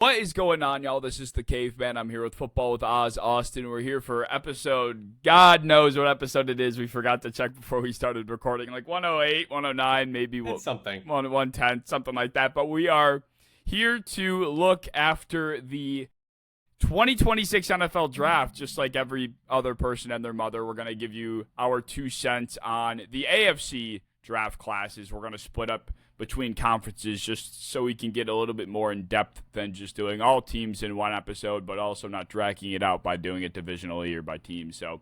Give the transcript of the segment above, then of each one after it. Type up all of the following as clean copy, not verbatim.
What is going on, y'all? This is the Caveman. I'm here with Football with Oz Austin. We're here for episode, God knows what episode it is. We forgot to check before we started recording, like 108, 109, maybe It's something. 110, something like that. But we are here to look after the 2026 NFL draft, just like every other person and their mother. We're going to give you our 2 cents on the AFC draft classes. We're going to split up between conferences just so we can get a little bit more in depth than just doing all teams in one episode, but also not dragging it out by doing it divisionally or by teams. So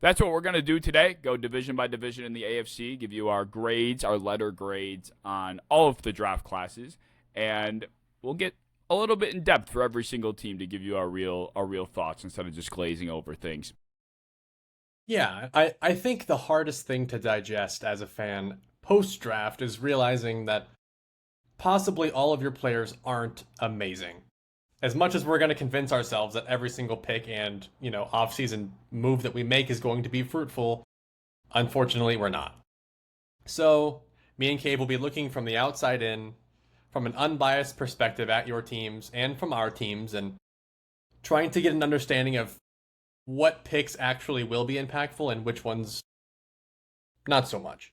that's what we're going to do today. Go division by division in the AFC, give you our grades, our letter grades on all of the draft classes, and we'll get a little bit in depth for every single team to give you our real thoughts instead of just glazing over things. Yeah, I think the hardest thing to digest as a fan post-draft is realizing that possibly all of your players aren't amazing. As much as we're going to convince ourselves that every single pick and, off-season move that we make is going to be fruitful, unfortunately, we're not. So, me and Cave will be looking from the outside in, from an unbiased perspective at your teams and from our teams, and trying to get an understanding of what picks actually will be impactful and which ones not so much.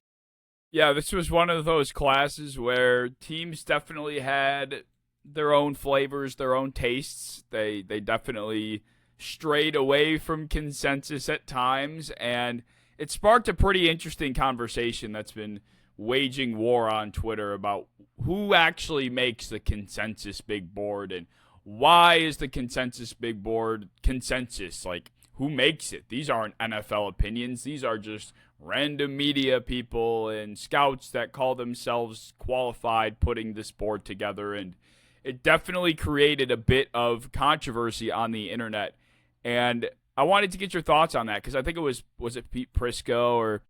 Yeah, this was one of those classes where teams definitely had their own flavors, their own tastes. They definitely strayed away from consensus at times, and it sparked a pretty interesting conversation that's been waging war on Twitter about who actually makes the consensus big board and why is the consensus big board consensus? Like, who makes it? These aren't NFL opinions. These are just random media people and scouts that call themselves qualified putting this board together. And it definitely created a bit of controversy on the internet. And I wanted to get your thoughts on that because I think it was it Pete Prisco or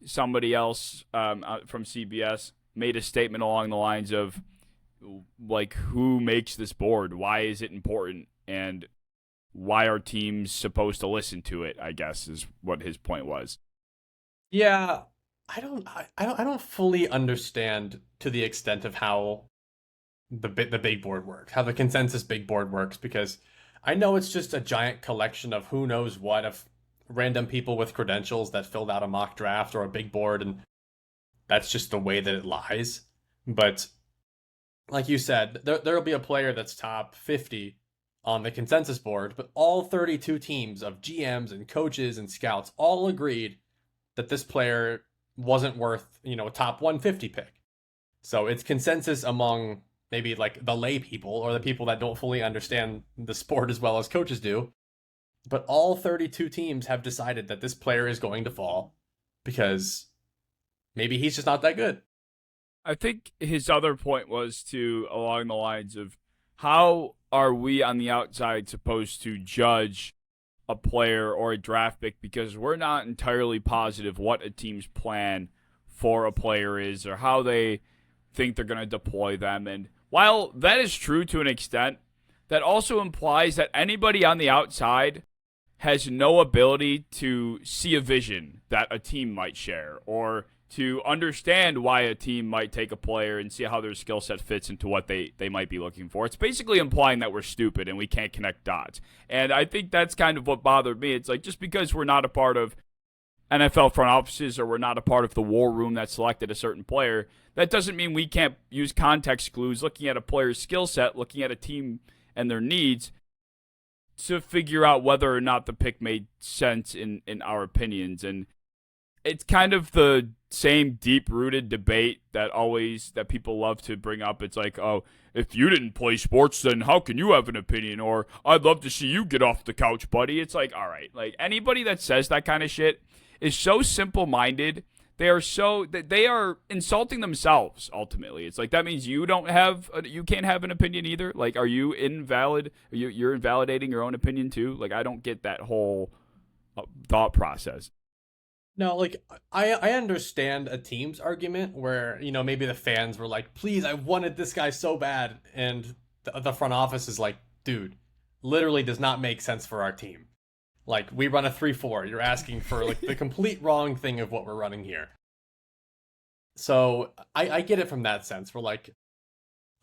somebody else from CBS made a statement along the lines of, like, who makes this board? Why is it important? And why are teams supposed to listen to it, I guess, is what his point was. Yeah, I don't fully understand to the extent of how the big board works, how the consensus big board works, because I know it's just a giant collection of who knows what of random people with credentials that filled out a mock draft or a big board, and that's just the way that it lies. But like you said, there'll be a player that's top 50 on the consensus board, but all 32 teams of GMs and coaches and scouts all agreed that this player wasn't worth, a top 150 pick. So it's consensus among maybe like the lay people or the people that don't fully understand the sport as well as coaches do. But all 32 teams have decided that this player is going to fall because maybe he's just not that good. I think his other point was along the lines of how are we on the outside supposed to judge a player or a draft pick because we're not entirely positive what a team's plan for a player is or how they think they're going to deploy them. And while that is true to an extent, that also implies that anybody on the outside has no ability to see a vision that a team might share or to understand why a team might take a player and see how their skill set fits into what they might be looking for. It's basically implying that we're stupid and we can't connect dots. And I think that's kind of what bothered me. It's like, just because we're not a part of NFL front offices or we're not a part of the war room that selected a certain player, that doesn't mean we can't use context clues, looking at a player's skill set, looking at a team and their needs to figure out whether or not the pick made sense in our opinions. And it's kind of the same deep-rooted debate that people love to bring up. It's like, oh, if you didn't play sports, then how can you have an opinion? Or I'd love to see you get off the couch, buddy. It's like, all right, like, anybody that says that kind of shit is so simple-minded. They are insulting themselves. Ultimately, it's like that means you can't have an opinion either. Like, are you invalid? You're invalidating your own opinion too. Like, I don't get that whole thought process. No, like I understand a team's argument where, maybe the fans were like, please, I wanted this guy so bad. And the front office is like, dude, literally does not make sense for our team. Like, we run a 3-4. You're asking for like the complete wrong thing of what we're running here. So I get it from that sense. We're like,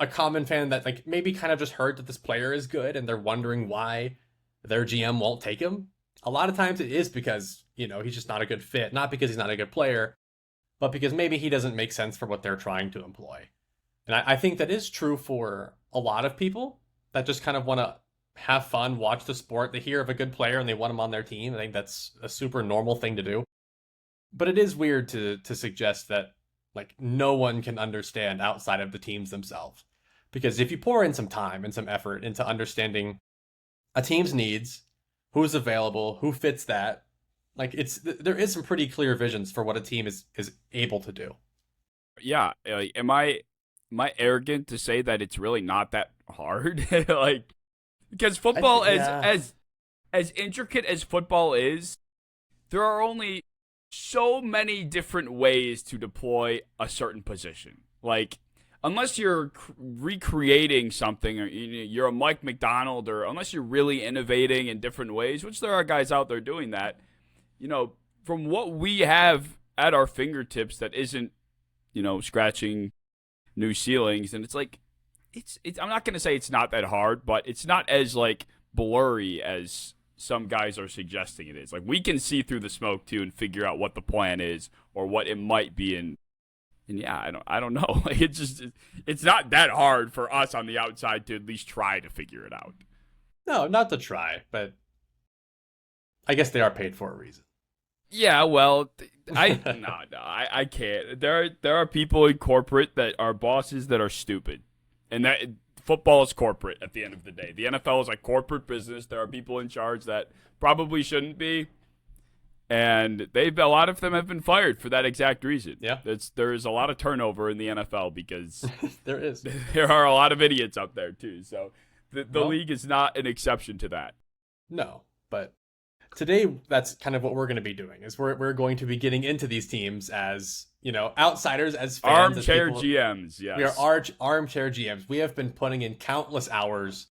a common fan that like maybe kind of just heard that this player is good and they're wondering why their GM won't take him. A lot of times it is because, he's just not a good fit, not because he's not a good player, but because maybe he doesn't make sense for what they're trying to employ. And I think that is true for a lot of people that just kind of want to have fun, watch the sport. They hear of a good player and they want him on their team. I think that's a super normal thing to do. But it is weird to suggest that like no one can understand outside of the teams themselves. Because if you pour in some time and some effort into understanding a team's needs, who's available, who fits that, like there is some pretty clear visions for what a team is able to do. Yeah, am I arrogant to say that it's really not that hard? Like, because football, Yeah. as intricate as football is, there are only so many different ways to deploy a certain position. Like, unless you're recreating something, or you're a Mike McDonald, or unless you're really innovating in different ways, which there are guys out there doing that, from what we have at our fingertips that isn't, scratching new ceilings, and it's like, it's I'm not gonna say it's not that hard, but it's not as like blurry as some guys are suggesting it is. Like, we can see through the smoke too and figure out what the plan is or what it might be. And yeah, I don't know. Like, it's not that hard for us on the outside to at least try to figure it out. No, not to try, but I guess they are paid for a reason. Yeah, well, I can't. There are people in corporate that are bosses that are stupid, and that football is corporate at the end of the day. The NFL is like corporate business. There are people in charge that probably shouldn't be, and a lot of them have been fired for that exact reason. Yeah. There is a lot of turnover in the NFL because There is. there are a lot of idiots out there too. So the Well, league is not an exception to that. No, but today that's kind of what we're going to be doing is we're going to be getting into these teams as, outsiders, as fans, as Armchair people. GMs, yes. We are armchair GMs. We have been putting in countless hours.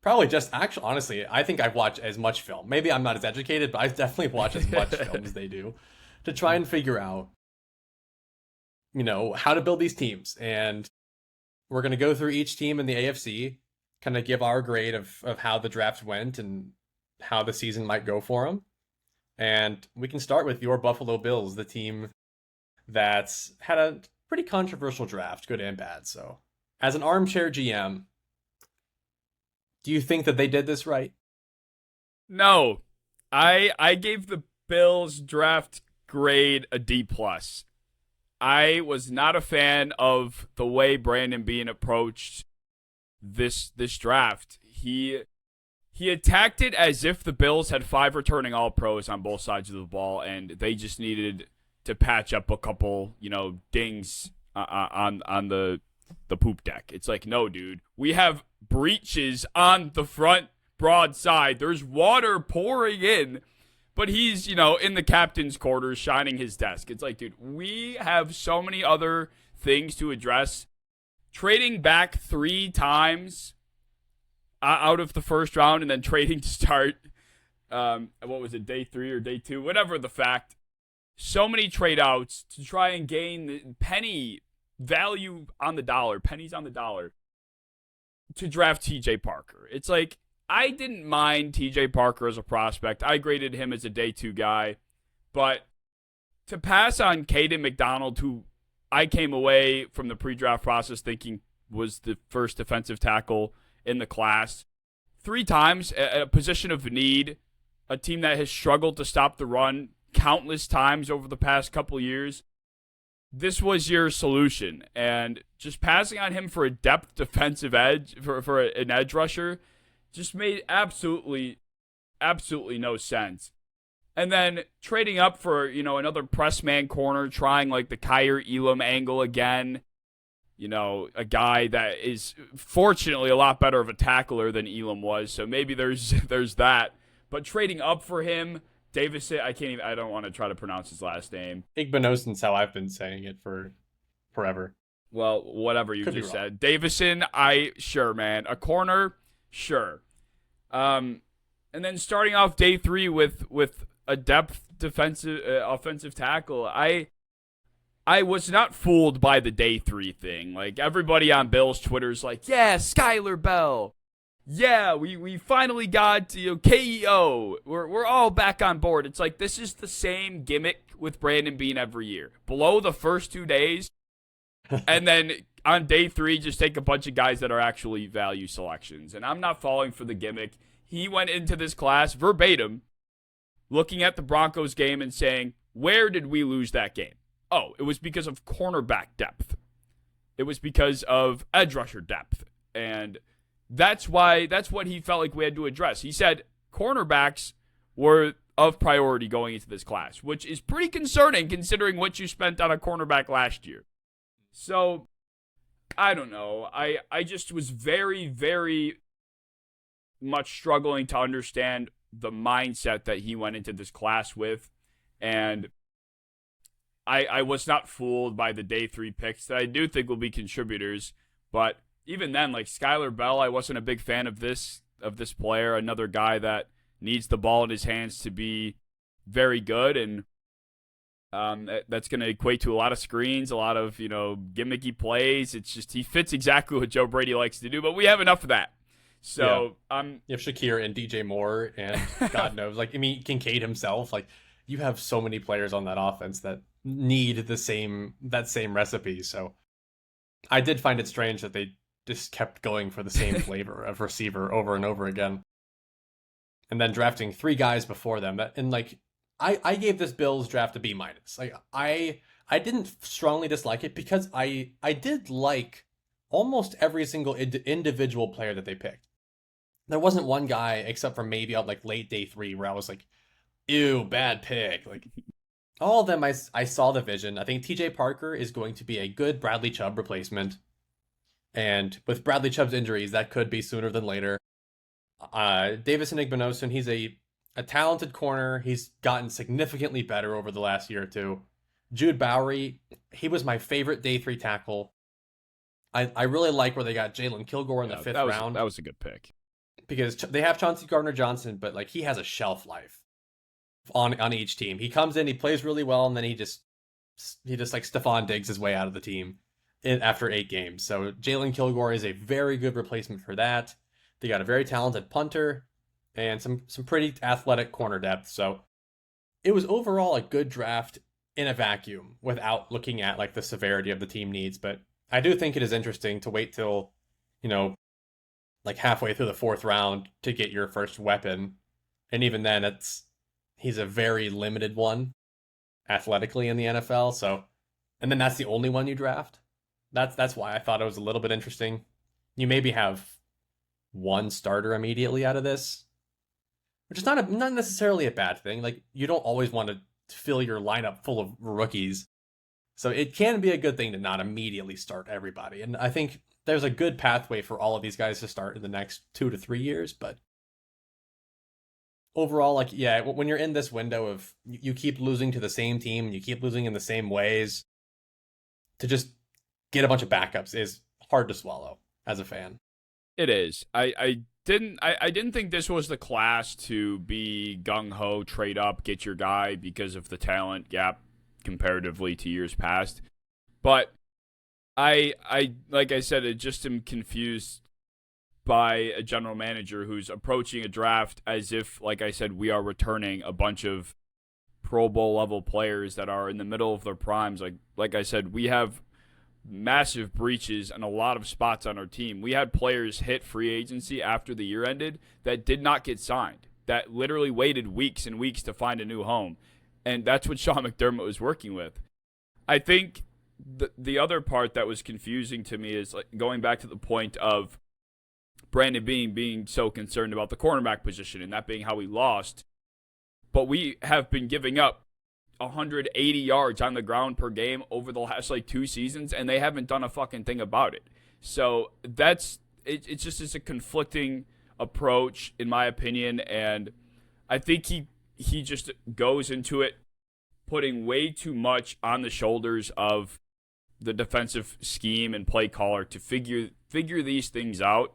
Probably just actually, honestly, I think I've watched as much film. Maybe I'm not as educated, but I've definitely watched as much film as they do to try and figure out, how to build these teams. And we're going to go through each team in the AFC, kind of give our grade of how the draft went and how the season might go for them. And we can start with your Buffalo Bills, the team that's had a pretty controversial draft, good and bad. So, as an armchair GM, do you think that they did this right? No, I gave the Bills draft grade a D plus. I was not a fan of the way Brandon Beane approached this draft. He attacked it as if the Bills had 5 returning All-Pros on both sides of the ball, and they just needed to patch up a couple, dings on the poop deck. It's like, no, dude, we have breaches on the front broad side. There's water pouring in, but he's, in the captain's quarters shining his desk. It's like, dude, we have so many other things to address. Trading back 3 times out of the first round and then trading to start, what was it, day 3 or day 2, whatever the fact. So many trade outs to try and gain the penny value on the dollar, pennies on the dollar, to draft TJ Parker. It's like, I didn't mind TJ Parker as a prospect. I graded him as a day 2 guy. But to pass on Caden McDonald, who I came away from the pre-draft process thinking was the first defensive tackle in the class 3 times, a position of need, a team that has struggled to stop the run countless times over the past couple years. This was your solution, and just passing on him for a depth defensive edge, for an edge rusher, just made absolutely no sense. And then trading up for, another press man corner, trying like the Kyer Elam angle again. A guy that is fortunately a lot better of a tackler than Elam was, so maybe there's that. But trading up for him, Davison, I don't want to try to pronounce his last name. Igbenoson's how I've been saying it for forever. Well, whatever you Could be just wrong. said. Davison, sure, man. A corner, sure. And then starting off day 3 with a depth defensive offensive tackle, I was not fooled by the day 3 thing. Like, everybody on Bill's Twitter's like, yeah, Skylar Bell. Yeah, we finally got, KEO. We're all back on board. It's like, this is the same gimmick with Brandon Beane every year. Below the first 2 days, and then on day 3, just take a bunch of guys that are actually value selections. And I'm not falling for the gimmick. He went into this class verbatim, looking at the Broncos game and saying, where did we lose that game? Oh, it was because of cornerback depth. It was because of edge rusher depth. And that's what he felt like we had to address. He said cornerbacks were of priority going into this class, which is pretty concerning considering what you spent on a cornerback last year. So, I don't know. I just was very, very much struggling to understand the mindset that he went into this class with. And I was not fooled by the day 3 picks that I do think will be contributors. But even then, like Skylar Bell, I wasn't a big fan of this player. Another guy that needs the ball in his hands to be very good, and that's going to equate to a lot of screens, a lot of gimmicky plays. It's just he fits exactly what Joe Brady likes to do. But we have enough of that. So you have Shakir and DJ Moore, and God knows, Kincaid himself. Like, you have so many players on that offense that need that same recipe. So I did find it strange that they just kept going for the same flavor of receiver over and over again. And then drafting 3 guys before them. I gave this Bills draft a B-. Like, I didn't strongly dislike it because I did like almost every single individual player that they picked. There wasn't one guy, except for maybe on like late day 3, where I was like, ew, bad pick. Like, all of them, I saw the vision. I think TJ Parker is going to be a good Bradley Chubb replacement. And with Bradley Chubb's injuries, that could be sooner than later. Davis Igbinosun, he's a talented corner. He's gotten significantly better over the last year or two. Jude Bowery, he was my favorite day 3 tackle. I really like where they got Jalen Kilgore in the 5th round. That was a good pick. Because they have Chauncey Gardner-Johnson, but like, he has a shelf life on each team. He comes in, he plays really well, and then he just like Stephon Diggs his way out of the team after 8 games. So Jalen Kilgore is a very good replacement for that. They got a very talented punter and some pretty athletic corner depth. So it was overall a good draft in a vacuum without looking at like the severity of the team needs. But I do think it is interesting to wait till, like halfway through the 4th round to get your first weapon. And even then, he's a very limited one athletically in the NFL. So, and then that's the only one you draft. That's why I thought it was a little bit interesting. You maybe have one starter immediately out of this, which is not necessarily a bad thing. Like, you don't always want to fill your lineup full of rookies. So it can be a good thing to not immediately start everybody. And I think there's a good pathway for all of these guys to start in the next 2 to 3 years. But overall, when you're in this window of you keep losing to the same team, you keep losing in the same ways, to just get a bunch of backups is hard to swallow as a fan. It is. I didn't think this was the class to be gung-ho, trade up, get your guy because of the talent gap comparatively to years past. But I like I said, I just am confused by a general manager who's approaching a draft as if, like I said, we are returning a bunch of Pro Bowl level players that are in the middle of their primes. Like I said, we have massive breaches and a lot of spots on our team. We had players hit free agency after the year ended that did not get signed, that literally waited weeks and weeks to find a new home. And that's what Sean McDermott was working with. I think the other part that was confusing to me is like going back to the point of Brandon being so concerned about the cornerback position and that being how we lost. But we have been giving up 180 yards on the ground per game over the last 2 seasons, and they haven't done a fucking thing about it. So it's just a conflicting approach, in my opinion, and I think he just goes into it putting way too much on the shoulders of the defensive scheme and play caller to figure these things out.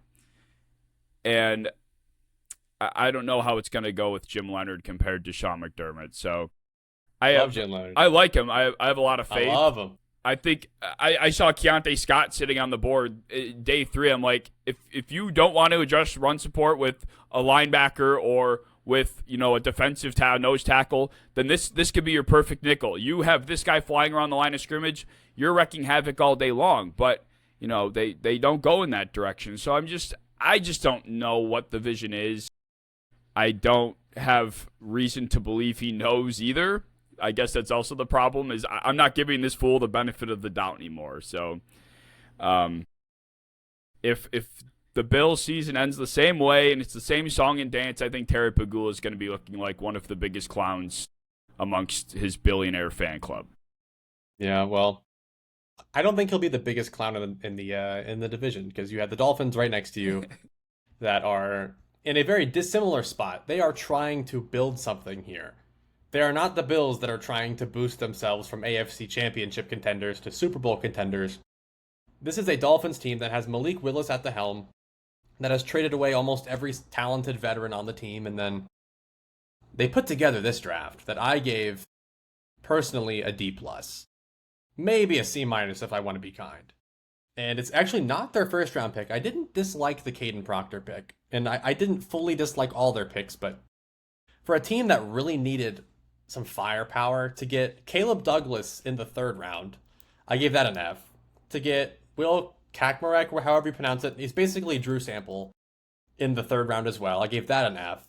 And I don't know how it's going to go with Jim Leonard compared to Sean McDermott. So I Love have Jalen Leonard. I like him. I have a lot of I faith. love him. I think I saw Keontae Scott sitting on the board day 3. I'm like, if you don't want to adjust run support with a linebacker or with a defensive nose tackle, then this could be your perfect nickel. You have this guy flying around the line of scrimmage, you're wrecking havoc all day long. But they don't go in that direction. So I just don't know what the vision is. I don't have reason to believe he knows either. I guess that's also the problem, is I'm not giving this fool the benefit of the doubt anymore. So if the Bills season ends the same way and it's the same song and dance, I think Terry Pagula is going to be looking like one of the biggest clowns amongst his billionaire fan club. Yeah, well, I don't think he'll be the biggest clown in the division, because you have the Dolphins right next to you that are in a very dissimilar spot. They are trying to build something here. They are not the Bills that are trying to boost themselves from AFC championship contenders to Super Bowl contenders. This is a Dolphins team that has Malik Willis at the helm, that has traded away almost every talented veteran on the team, and then they put together this draft that I gave personally a D+. Maybe a C- if I want to be kind. And it's actually not their first round pick. I didn't dislike the Caden Proctor pick, and I didn't fully dislike all their picks, but for a team that really needed some firepower, to get Caleb Douglas in the 3rd round, I gave that an F. To get Will Kakmarek, or however you pronounce it, he's basically Drew Sample, in the 3rd round as well, I gave that an F.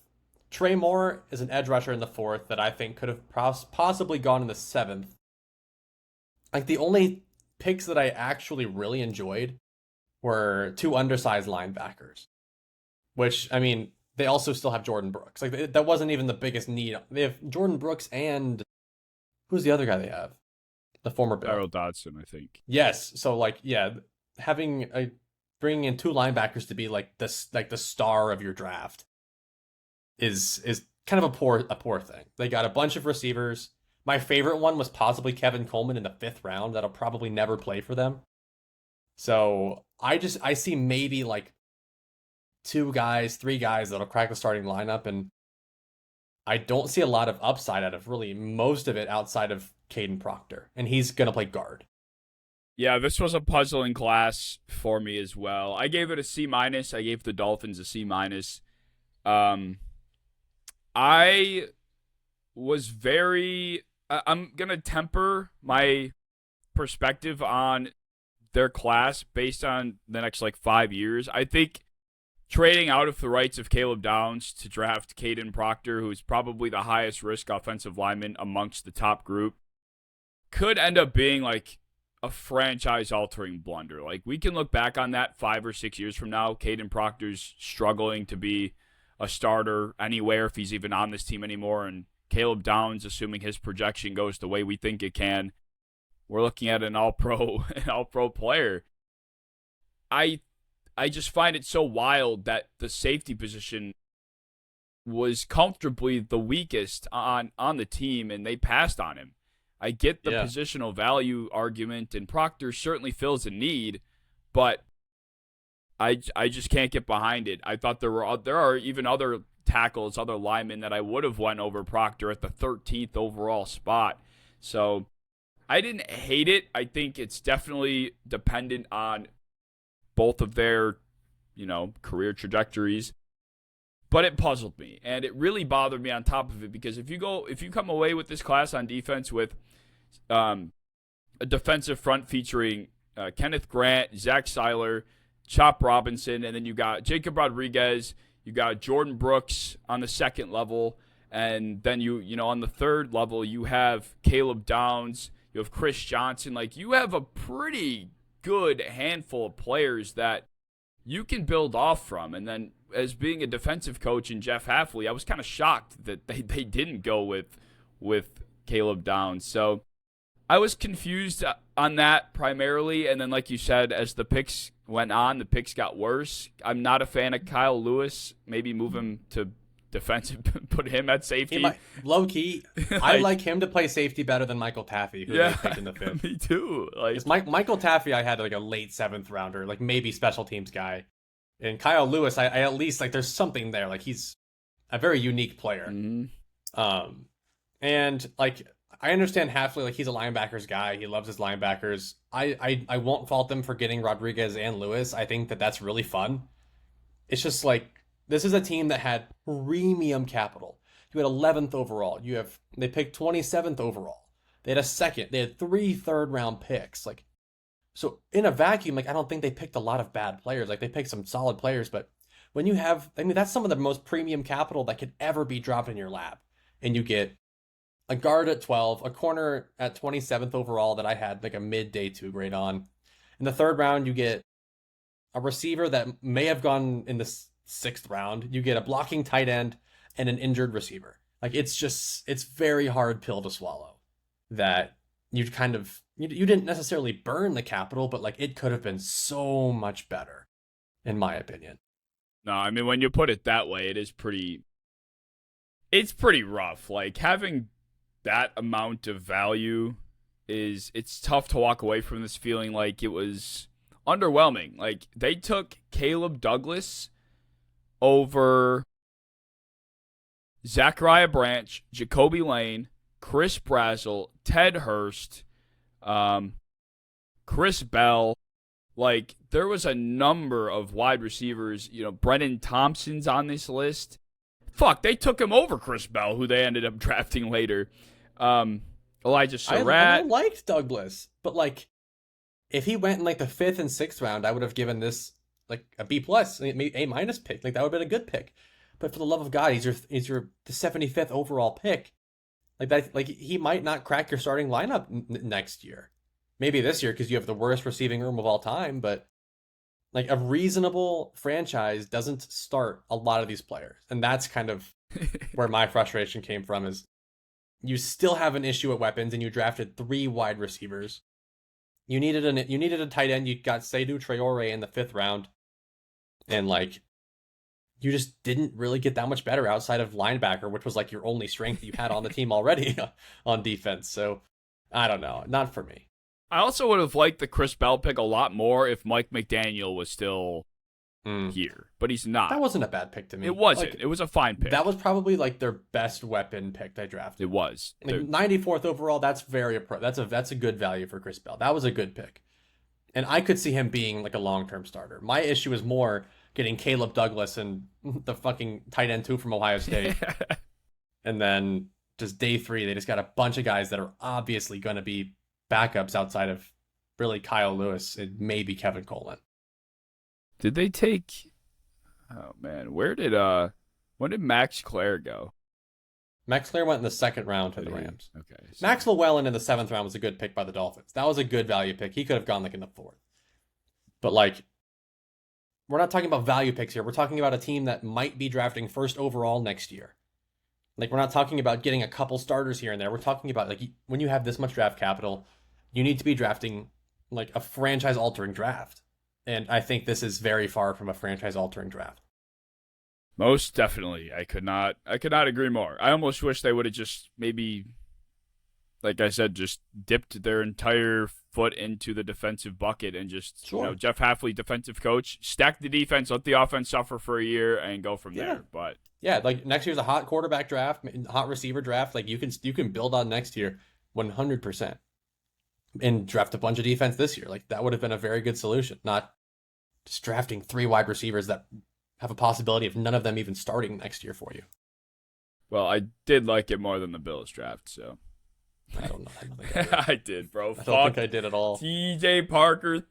Trey Moore is an edge rusher in the 4th that I think could have possibly gone in the 7th. Like, the only picks that I actually really enjoyed were 2 undersized linebackers, which, I mean, they also still have Jordan Brooks. Like, that wasn't even the biggest need. They have Jordan Brooks and who's the other guy they have? The former Bill. Darryl Dodson, I think. Yes. So, like, yeah, bringing in 2 linebackers to be like the star of your draft is kind of a poor thing. They got a bunch of receivers. My favorite one was possibly Kevin Coleman in the 5th round. That'll probably never play for them. So I see maybe like 2 guys, 3 guys that'll crack the starting lineup, and I don't see a lot of upside out of really most of it outside of Caden Proctor, and he's gonna play guard. Yeah, this was a puzzling class for me as well. I gave it a C-. I gave the Dolphins a C-. I was very... I'm going to temper my perspective on their class based on the next, 5 years. I think trading out of the rights of Caleb Downs to draft Caden Proctor, who's probably the highest risk offensive lineman amongst the top group, could end up being, a franchise-altering blunder. We can look back on that 5 or 6 years from now. Caden Proctor's struggling to be a starter anywhere, if he's even on this team anymore, and Caleb Downs, assuming his projection goes the way we think it can, we're looking at an all-pro player. I just find it so wild that the safety position was comfortably the weakest on the team, and they passed on him. I get the positional value argument, and Proctor certainly fills a need, but I just can't get behind it. I thought there are even other tackles, other linemen that I would have went over Proctor at the 13th overall spot. So I didn't hate it. I think it's definitely dependent on both of their, career trajectories. But it puzzled me, and it really bothered me on top of it, because if you come away with this class on defense with a defensive front featuring Kenneth Grant, Zach Seiler, Chop Robinson, and then you got Jacob Rodriguez, you got Jordan Brooks on the 2nd level, and then you on the 3rd level you have Caleb Downs, you have Chris Johnson. You have a pretty good handful of players that you can build off from. And then, as being a defensive coach in Jeff Hafley, I was kind of shocked that they didn't go with Caleb Downs. So I was confused on that primarily. And then, like you said, as the picks went on, the picks got worse. I'm not a fan of Kyle Lewis. Maybe move him to defensive, put him at safety. Low key, I like him to play safety better than Michael Taffy, who they picked in the 5th. Me too. Michael Taffy, I had a late 7th rounder, maybe special teams guy. And Kyle Lewis, I at least there's something there. He's a very unique player. Mm-hmm. And I understand Halfley, like he's a linebackers guy. He loves his linebackers. I won't fault them for getting Rodriguez and Lewis. I think that that's really fun. It's just like this is a team that had premium capital. You had 11th overall. They picked 27th overall. They had a second. They had 3 third-round picks. Like so in a vacuum, like I don't think they picked a lot of bad players. Like they picked some solid players, but when you have, I mean, that's some of the most premium capital that could ever be dropped in your lap, and you get a guard at 12, a corner at 27th overall that I had like a mid day 2 grade on. In the 3rd round, you get a receiver that may have gone in the 6th round. You get a blocking tight end and an injured receiver. Like it's very hard pill to swallow that you didn't necessarily burn the capital, but like it could have been so much better, in my opinion. No, I mean, when you put it that way, it's pretty rough. Like having that amount of value it's tough to walk away from this feeling like it was underwhelming. Like they took Caleb Douglas over Zachariah Branch, Jacoby Lane, Chris Brazzell, Ted Hurst, Chris Bell. Like there was a number of wide receivers. Brennan Thompson's on this list. Fuck, they took him over Chris Bell, who they ended up drafting later. Elijah Surratt. I liked Douglas, but like, if he went in like the 5th and 6th round, I would have given this like a B plus, A minus pick. Like that would have been a good pick. But for the love of God, he's the 75th overall pick. Like that, like he might not crack your starting lineup next year. Maybe this year because you have the worst receiving room of all time. But like a reasonable franchise doesn't start a lot of these players, and that's kind of where my frustration came from. Is you still have an issue at weapons, and you drafted 3 wide receivers. You needed a tight end. You got Seydou Traore in the 5th round, and like you just didn't really get that much better outside of linebacker, which was like your only strength you had on the team already on defense. So I don't know, not for me. I also would have liked the Chris Bell pick a lot more if Mike McDaniel was still here, but he's not. That wasn't a bad pick to me. It wasn't. Like, it was a fine pick. That was probably like their best weapon pick they drafted. It was. Like 94th overall. That's that's a good value for Chris Bell. That was a good pick, and I could see him being like a long-term starter. My issue is more getting Caleb Douglas and the fucking tight end 2 from Ohio State, and then just day 3 they just got a bunch of guys that are obviously going to be backups outside of really Kyle Lewis and maybe Kevin Coleman. Did they take? Oh man, when did Max Clare go? Max Clare went in the 2nd round to the Rams. Okay. So. Max Llewellyn in the 7th round was a good pick by the Dolphins. That was a good value pick. He could have gone like in the 4th. But like, we're not talking about value picks here. We're talking about a team that might be drafting 1st overall next year. Like, we're not talking about getting a couple starters here and there. We're talking about like when you have this much draft capital, you need to be drafting like a franchise-altering draft. And I think this is very far from a franchise-altering draft. Most definitely. I could not agree more. I almost wish they would have just maybe, like I said, just dipped their entire foot into the defensive bucket and just, Jeff Hafley, defensive coach, stack the defense, let the offense suffer for a year and go from there. But yeah, like next year's a hot quarterback draft, hot receiver draft. Like you can build on next year 100%. And draft a bunch of defense this year. Like that would have been a very good solution. Not just drafting 3 wide receivers that have a possibility of none of them even starting next year for you. Well, I did like it more than the Bills draft, so. I don't know. I did, bro. I don't think I did at all. TJ Parker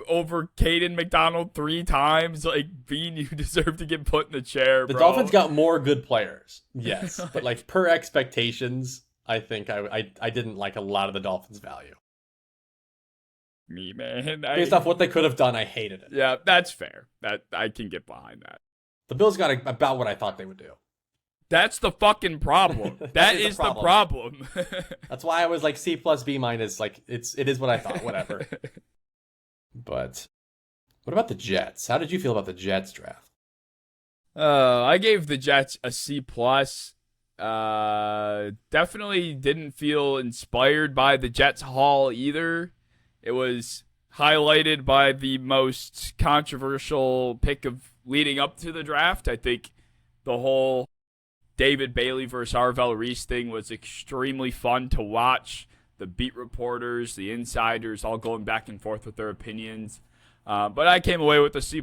over Caden McDonald 3 times. Like, Bean, you deserve to get put in the chair, bro. The bro. Dolphins got more good players, yes. But like per expectations, I think I didn't like a lot of the Dolphins' value. Me, man. Based off what they could have done, I hated it. Yeah, that's fair. That I can get behind that. The Bills got about what I thought they would do. That's the fucking problem. That is the problem. That's why I was like C plus B minus. Like it is what I thought. Whatever. But what about the Jets? How did you feel about the Jets draft? I gave the Jets a C plus. Definitely didn't feel inspired by the Jets haul either. It was highlighted by the most controversial pick of leading up to the draft. I think the whole David Bailey versus Arvell Reese thing was extremely fun to watch. The beat reporters, the insiders, all going back and forth with their opinions. But I came away with a C+,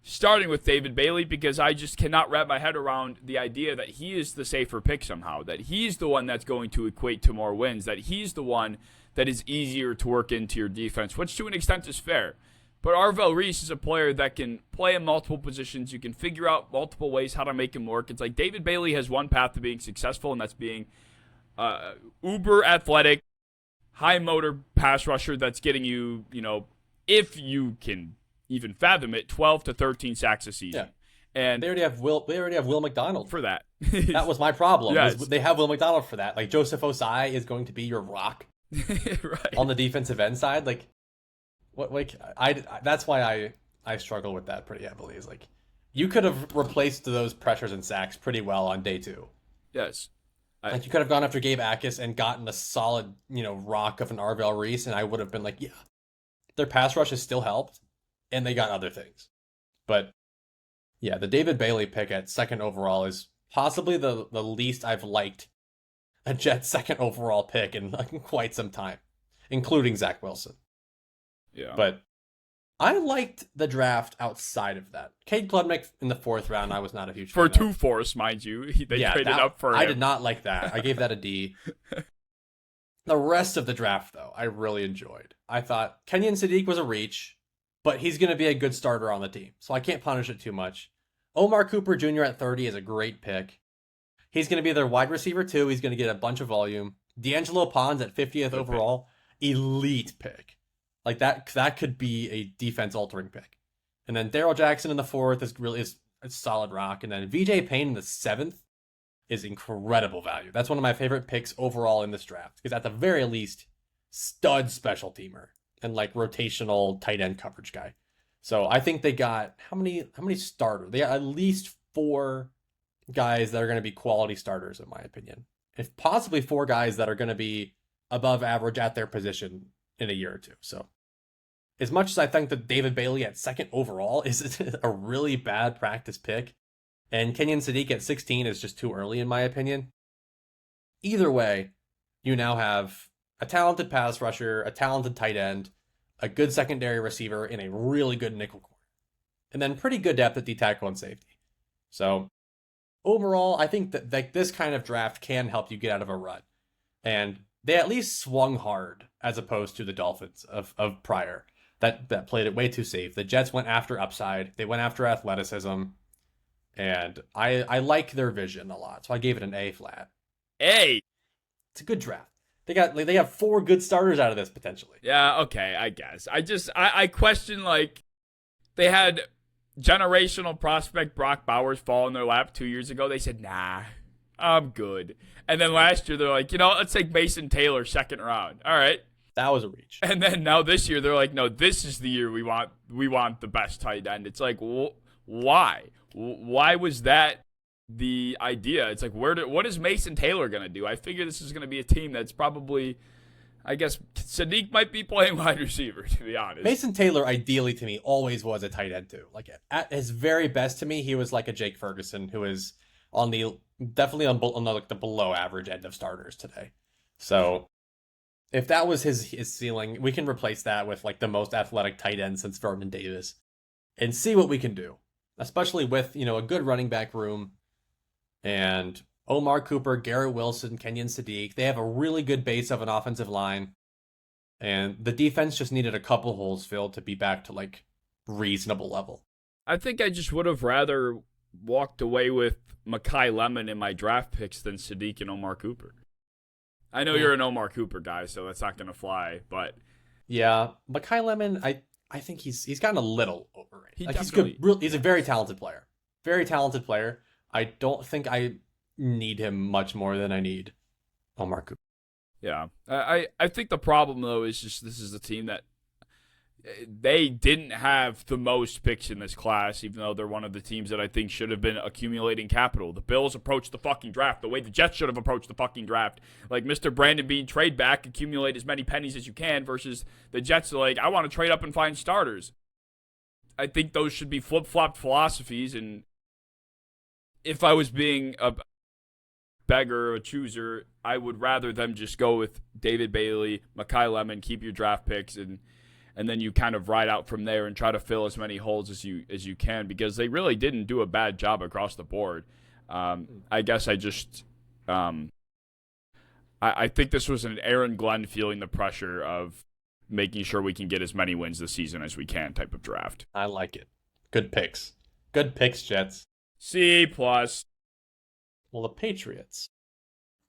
starting with David Bailey, because I just cannot wrap my head around the idea that he is the safer pick somehow, that he's the one that's going to equate to more wins, that he's the one that is easier to work into your defense, which to an extent is fair. But Arvell Reese is a player that can play in multiple positions. You can figure out multiple ways how to make him work. It's like David Bailey has one path to being successful, and that's being uber athletic, high motor pass rusher that's getting you, if you can even fathom it, 12 to 13 sacks a season. Yeah. And they already have Will McDonald for that. That was my problem. Yes. They have Will McDonald for that. Like, Joseph Osai is going to be your rock right. on the defensive end side. Like, what? Like, that's why I struggle with that pretty heavily. Is like, you could have replaced those pressures and sacks pretty well on day 2. Yes. Like, you could have gone after Gabe Akis and gotten a solid, rock of an Arvell Reese, and I would have been like, yeah, their pass rush has still helped, and they got other things. But yeah, the David Bailey pick at 2nd overall is possibly the least I've liked a Jets 2nd overall pick in quite some time, including Zach Wilson. Yeah. But I liked the draft outside of that. Cade Klubnik in the 4th round, I was not a huge fan for of. 2 fourths, mind you. They traded up for him. I did not like that. I gave that a D. The rest of the draft, though, I really enjoyed. I thought Kenyon Sadiq was a reach, but he's going to be a good starter on the team, so I can't punish it too much. Omar Cooper Jr. at 30 is a great pick. He's going to be their wide receiver, too. He's going to get a bunch of volume. D'Angelo Pons at 50th overall, elite pick. Like, that could be a defense-altering pick. And then Darrell Jackson in the 4th is a solid rock. And then VJ Payne in the 7th is incredible value. That's one of my favorite picks overall in this draft. Because at the very least, stud special teamer and like rotational tight end coverage guy. So I think they got how many starters? They got at least 4 guys that are going to be quality starters, in my opinion. If possibly 4 guys that are going to be above average at their position in a year or two. So as much as I think that David Bailey at 2nd overall is a really bad practice pick, and Kenyon Sadiq at 16 is just too early, in my opinion. Either way, you now have a talented pass rusher, a talented tight end, a good secondary receiver, and a really good nickel corner. And then pretty good depth at D tackle and safety. So overall, I think that this kind of draft can help you get out of a rut. And they at least swung hard as opposed to the Dolphins of prior that played it way too safe. The Jets went after upside. They went after athleticism. And I like their vision a lot. So I gave it an A flat. A. It's a good draft. They have 4 good starters out of this potentially. Yeah, okay, I guess. I question, like, they had generational prospect Brock Bowers fall in their lap 2 years ago. They said, nah, I'm good. And then last year, they're like, let's take Mason Taylor 2nd round. All right. That was a reach. And then now this year, they're like, no, this is the year we want the best tight end. It's like, why? Why was that the idea? It's like, what is Mason Taylor going to do? I figure this is going to be a team that's probably, I guess, Sadiq might be playing wide receiver, to be honest. Mason Taylor, ideally to me, always was a tight end too. Like, at his very best to me, he was like a Jake Ferguson, who is definitely on the below average end of starters today. So if that was his ceiling, we can replace that with like the most athletic tight end since Vernon Davis and see what we can do, especially with, a good running back room and Omar Cooper, Garrett Wilson, Kenyon Sadiq. They have a really good base of an offensive line, and the defense just needed a couple holes filled to be back to like reasonable level. I think I just would have rather walked away with Mekhi Lemon in my draft picks than Sadiq and Omar Cooper. I know you're an Omar Cooper guy, so that's not going to fly, but yeah, Mekhi Lemon, I think he's gotten a little overrated. He's good. He's a very talented player. Very talented player. I don't think I need him much more than I need Omar Cooper. Yeah. I think the problem, though, is just this is a team that they didn't have the most picks in this class, even though they're one of the teams that I think should have been accumulating capital. The Bills approached the fucking draft the way the Jets should have approached the fucking draft. Like Mr. Brandon Bean, trade back, accumulate as many pennies as you can, versus the Jets are like, I want to trade up and find starters. I think those should be flip-flopped philosophies, and if I was being beggar or a chooser, I would rather them just go with David Bailey, Mekhi Lemon, keep your draft picks, and then you kind of ride out from there and try to fill as many holes as you can, because they really didn't do a bad job across the board. I guess I just I think this was an Aaron Glenn feeling the pressure of making sure we can get as many wins this season as we can type of draft. I like it. Good picks. Good picks, Jets. C plus. Well, the Patriots.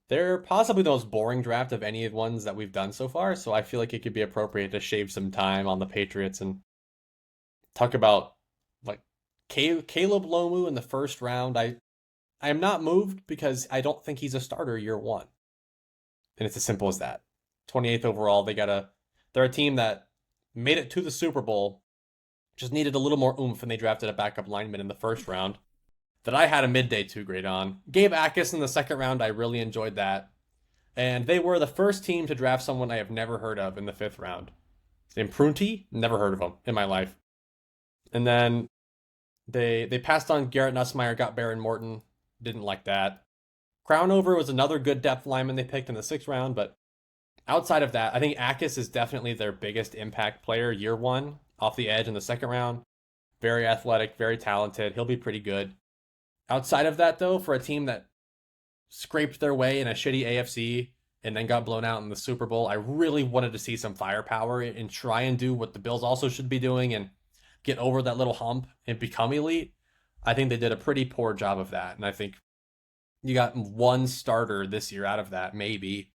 They're possibly the most boring draft of any ones that we've done so far, so I feel like it could be appropriate to shave some time on the Patriots and talk about like Caleb Lomu in the first round. I am not moved because I don't think he's a starter year one. And it's as simple as that. 28th overall, they're a team that made it to the Super Bowl, just needed a little more oomph, and they drafted a backup lineman in the first round that I had a midday 2 grade on. Gabe Akis in the second round, I really enjoyed that. And they were the first team to draft someone I have never heard of in the 5th round. His name Prunty, never heard of him in my life. And then they passed on Garrett Nussmeier, got Baron Morton, didn't like that. Crownover was another good depth lineman they picked in the 6th round, but outside of that, I think Akis is definitely their biggest impact player year one, off the edge in the 2nd round. Very athletic, very talented. He'll be pretty good. Outside of that, though, for a team that scraped their way in a shitty AFC and then got blown out in the Super Bowl, I really wanted to see some firepower and try and do what the Bills also should be doing and get over that little hump and become elite. I think they did a pretty poor job of that, and I think you got one starter this year out of that, maybe,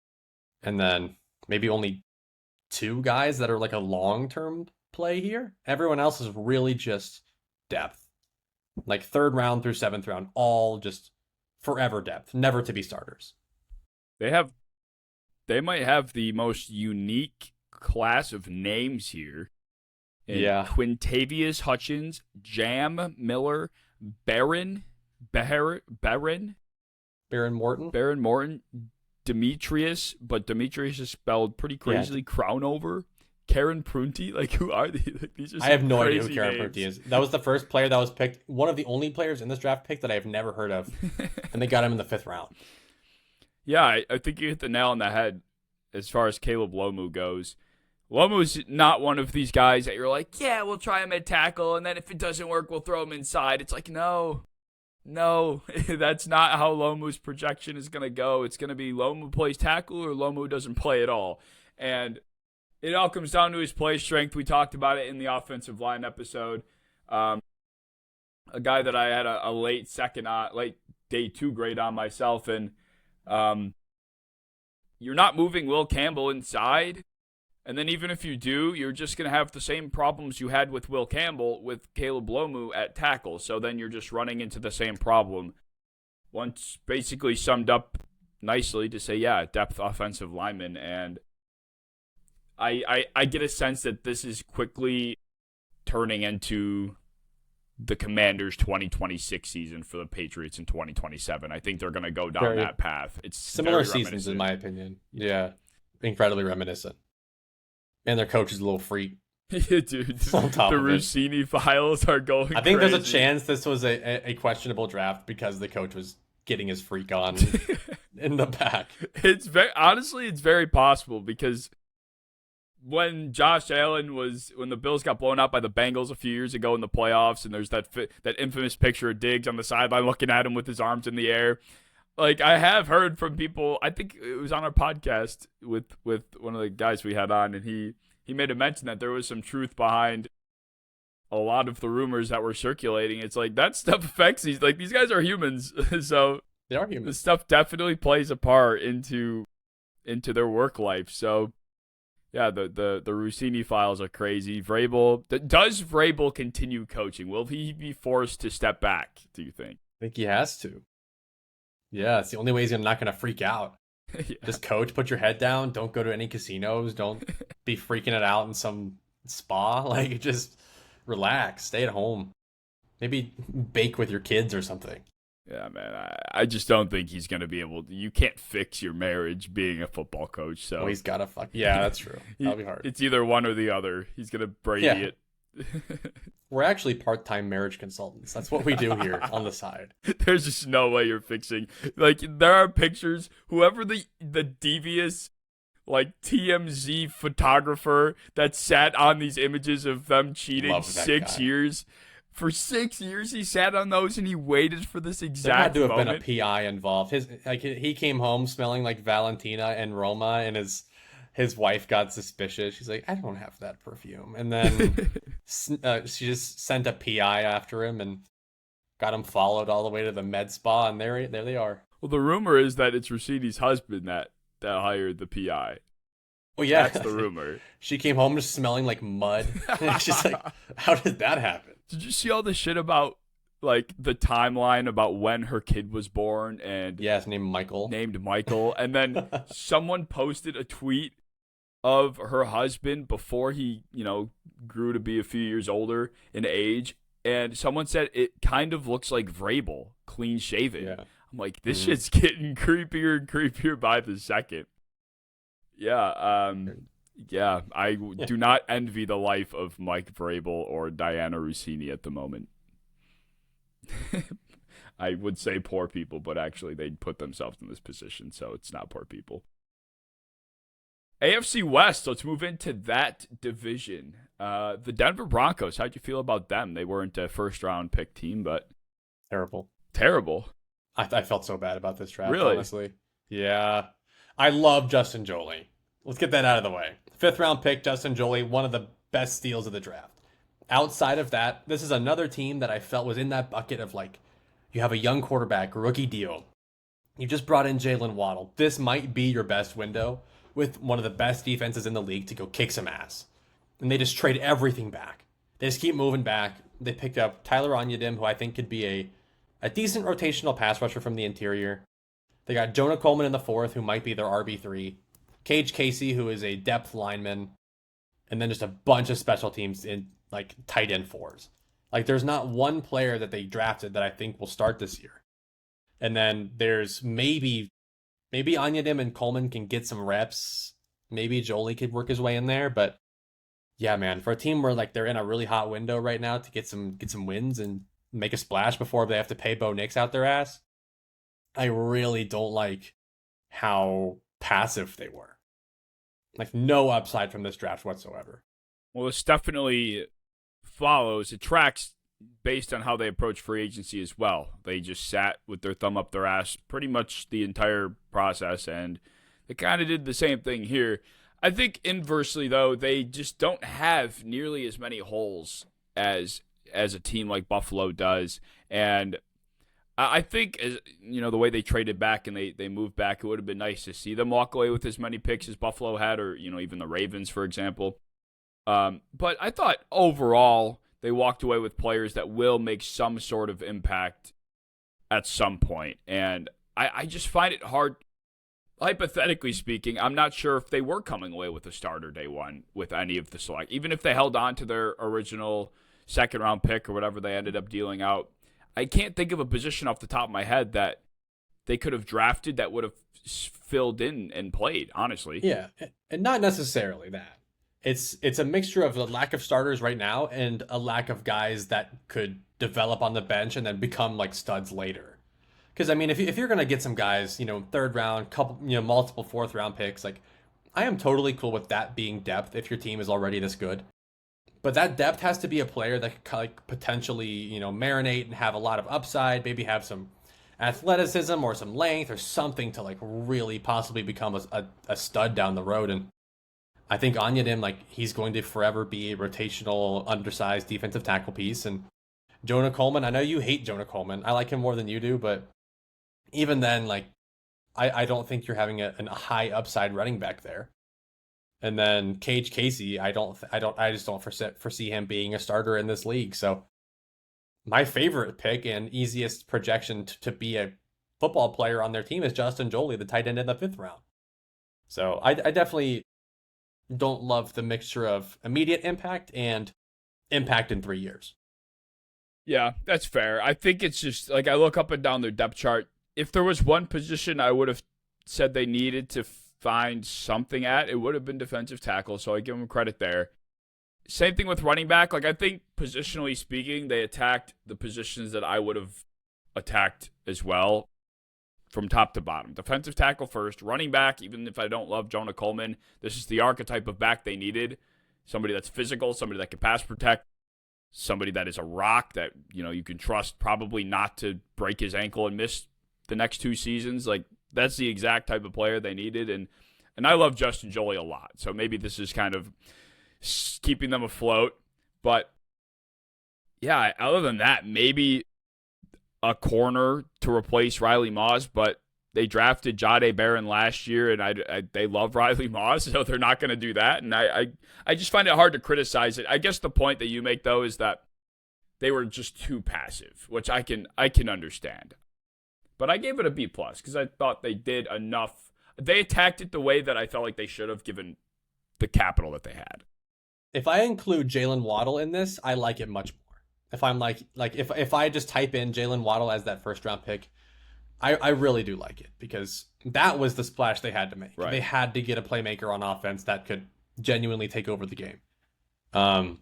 and then maybe only 2 guys that are like a long-term play here. Everyone else is really just depth. Like 3rd round through 7th round, all just forever depth, never to be starters. They might have the most unique class of names here. Yeah. Quintavious Hutchins, Jam Miller, Baron Morton, Demetrius, but Demetrius is spelled pretty crazily. Yeah. Crownover, Karen Prunty. Like, who are these? Like, these are I have no idea who names. Karen Prunty is. That was the first player that was picked. One of the only players in this draft pick that I have never heard of. And they got him in the 5th round. Yeah, I think you hit the nail on the head as far as Caleb Lomu goes. Lomu's not one of these guys that you're like, yeah, we'll try him at tackle, and then if it doesn't work, we'll throw him inside. It's like, no, that's not how Lomu's projection is going to go. It's going to be Lomu plays tackle or Lomu doesn't play at all. And it all comes down to his play strength. We talked about it in the offensive line episode. A guy that I had a late day 2 grade on myself, and you're not moving Will Campbell inside. And then even if you do, you're just going to have the same problems you had with Will Campbell with Caleb Lomu at tackle. So then you're just running into the same problem. Once basically summed up nicely to say, yeah, depth offensive lineman. And I get a sense that this is quickly turning into the Commanders' 2026 season for the Patriots in 2027. I think they're going to go down that path. It's similar seasons, in my opinion. Yeah, incredibly reminiscent. And their coach is a little freak. Yeah, dude. The Rossini files are going I think crazy. There's a chance this was a questionable draft because the coach was getting his freak on in the back. It's very possible, because when Josh Allen when the Bills got blown out by the Bengals a few years ago in the playoffs, and there's that infamous picture of Diggs on the sideline looking at him with his arms in the air. Like, I have heard from people, I think it was on our podcast with one of the guys we had on, and he made a mention that there was some truth behind a lot of the rumors that were circulating. It's like, that stuff affects these guys are humans. So they are humans. This stuff definitely plays a part into their work life. So yeah, the Rossini files are crazy. Does Vrabel continue coaching? Will he be forced to step back, do you think? I think he has to. Yeah, it's the only way he's not going to freak out. Yeah. Just coach, put your head down. Don't go to any casinos. Don't be freaking it out in some spa. Like, just relax. Stay at home. Maybe bake with your kids or something. Yeah, man. I just don't think he's going to be able to. You can't fix your marriage being a football coach. So he's got to Yeah, that's true. That'll be hard. It's either one or the other. He's going to Brady it. We're actually part-time marriage consultants. That's what we do here on the side. There's just no way you're fixing. Like, there are pictures. Whoever the devious, like, TMZ photographer that sat on these images of them cheating Love that 6 years. For 6 years, he sat on those and he waited for this There exact had to have moment. been a PI involved. He came home smelling like Valentina and Roma, and his wife got suspicious. She's like, I don't have that perfume, and then she just sent a PI after him and got him followed all the way to the med spa, and there they are. Well, the rumor is that it's Rossini's husband that hired the PI. Oh yeah, That's the rumor. She came home just smelling like mud. She's like, how did that happen? Did you see all the shit about, like, the timeline about when her kid was born and Yeah, his name Michael. named Michael? And then someone posted a tweet of her husband before he, grew to be a few years older in age. And someone said it kind of looks like Vrabel, clean shaven. Yeah. I'm like, this shit's getting creepier and creepier by the second. Yeah, I do not envy the life of Mike Vrabel or Diana Rossini at the moment. I would say poor people, but actually they put themselves in this position, so it's not poor people. AFC West, let's move into that division. The Denver Broncos, how'd you feel about them? They weren't a first-round pick team, but Terrible. terrible. I felt so bad about this draft, Really? honestly. Yeah. I love Justin Jolie. Let's get that out of the way. 5th round pick, Justin Jolie, one of the best steals of the draft. Outside of that, this is another team that I felt was in that bucket of, like, you have a young quarterback, rookie deal. You just brought in Jalen Waddle. This might be your best window with one of the best defenses in the league to go kick some ass. And they just trade everything back. They just keep moving back. They picked up Tyler Onyedim, who I think could be a decent rotational pass rusher from the interior. They got Jonah Coleman in the 4th, who might be their RB3. Cage Casey, who is a depth lineman. And then just a bunch of special teams in, like, tight end 4s. Like, there's not one player that they drafted that I think will start this year. And then there's maybe Onyedim and Coleman can get some reps. Maybe Jolie could work his way in there. But yeah, man, for a team where, like, they're in a really hot window right now to get some wins and make a splash before they have to pay Bo Nix out their ass, I really don't like how passive they were. Like, no upside from this draft whatsoever. Well, this definitely follows. It tracks based on how they approach free agency as well. They just sat with their thumb up their ass pretty much the entire process, and they kind of did the same thing here. I think inversely, though, they just don't have nearly as many holes as a team like Buffalo does. And I think, the way they traded back and they moved back, it would have been nice to see them walk away with as many picks as Buffalo had, or, even the Ravens, for example. But I thought overall they walked away with players that will make some sort of impact at some point. And I just find it hard. Hypothetically speaking, I'm not sure if they were coming away with a starter day one with any of the select. Even if they held on to their original second-round pick or whatever they ended up dealing out, I can't think of a position off the top of my head that they could have drafted that would have filled in and played, honestly. Yeah, and not necessarily that. It's a mixture of a lack of starters right now and a lack of guys that could develop on the bench and then become like studs later. Because, I mean, if you're going to get some guys, 3rd round, multiple 4th round picks, like, I am totally cool with that being depth if your team is already this good. But that depth has to be a player that could, like, potentially, marinate and have a lot of upside, maybe have some athleticism or some length or something to, like, really possibly become a stud down the road. And I think Onyedim, like, he's going to forever be a rotational, undersized defensive tackle piece. And Jonah Coleman, I know you hate Jonah Coleman. I like him more than you do, but even then, like, I don't think you're having a high upside running back there. And then Cage Casey, I just don't foresee him being a starter in this league. So my favorite pick and easiest projection to be a football player on their team is Justin Jolie, the tight end in the 5th round. So I definitely don't love the mixture of immediate impact and impact in 3 years. Yeah, that's fair. I think it's just, like, I look up and down their depth chart. If there was one position I would have said they needed to find something at, it would have been defensive tackle, so I give them credit there. Same thing with running back. Like, I think positionally speaking, they attacked the positions that I would have attacked as well from top to bottom. Defensive tackle first, running back, even if I don't love Jonah Coleman, this is the archetype of back they needed. Somebody that's physical, somebody that can pass protect, somebody that is a rock that, you can trust probably not to break his ankle and miss the next 2 seasons. Like, that's the exact type of player they needed. And I love Justin Joly a lot. So maybe this is kind of keeping them afloat. But yeah, other than that, maybe a corner to replace Riley Moss, but they drafted Jahdae Barron last year, and they love Riley Moss, so they're not going to do that. And I just find it hard to criticize it. I guess the point that you make, though, is that they were just too passive, which I can understand. But I gave it a B+ because I thought they did enough. They attacked it the way that I felt like they should have, given the capital that they had. If I include Jalen Waddle in this, I like it much more. If I'm if I just type in Jalen Waddle as that first round pick, I really do like it, because that was the splash they had to make. Right. They had to get a playmaker on offense that could genuinely take over the game. And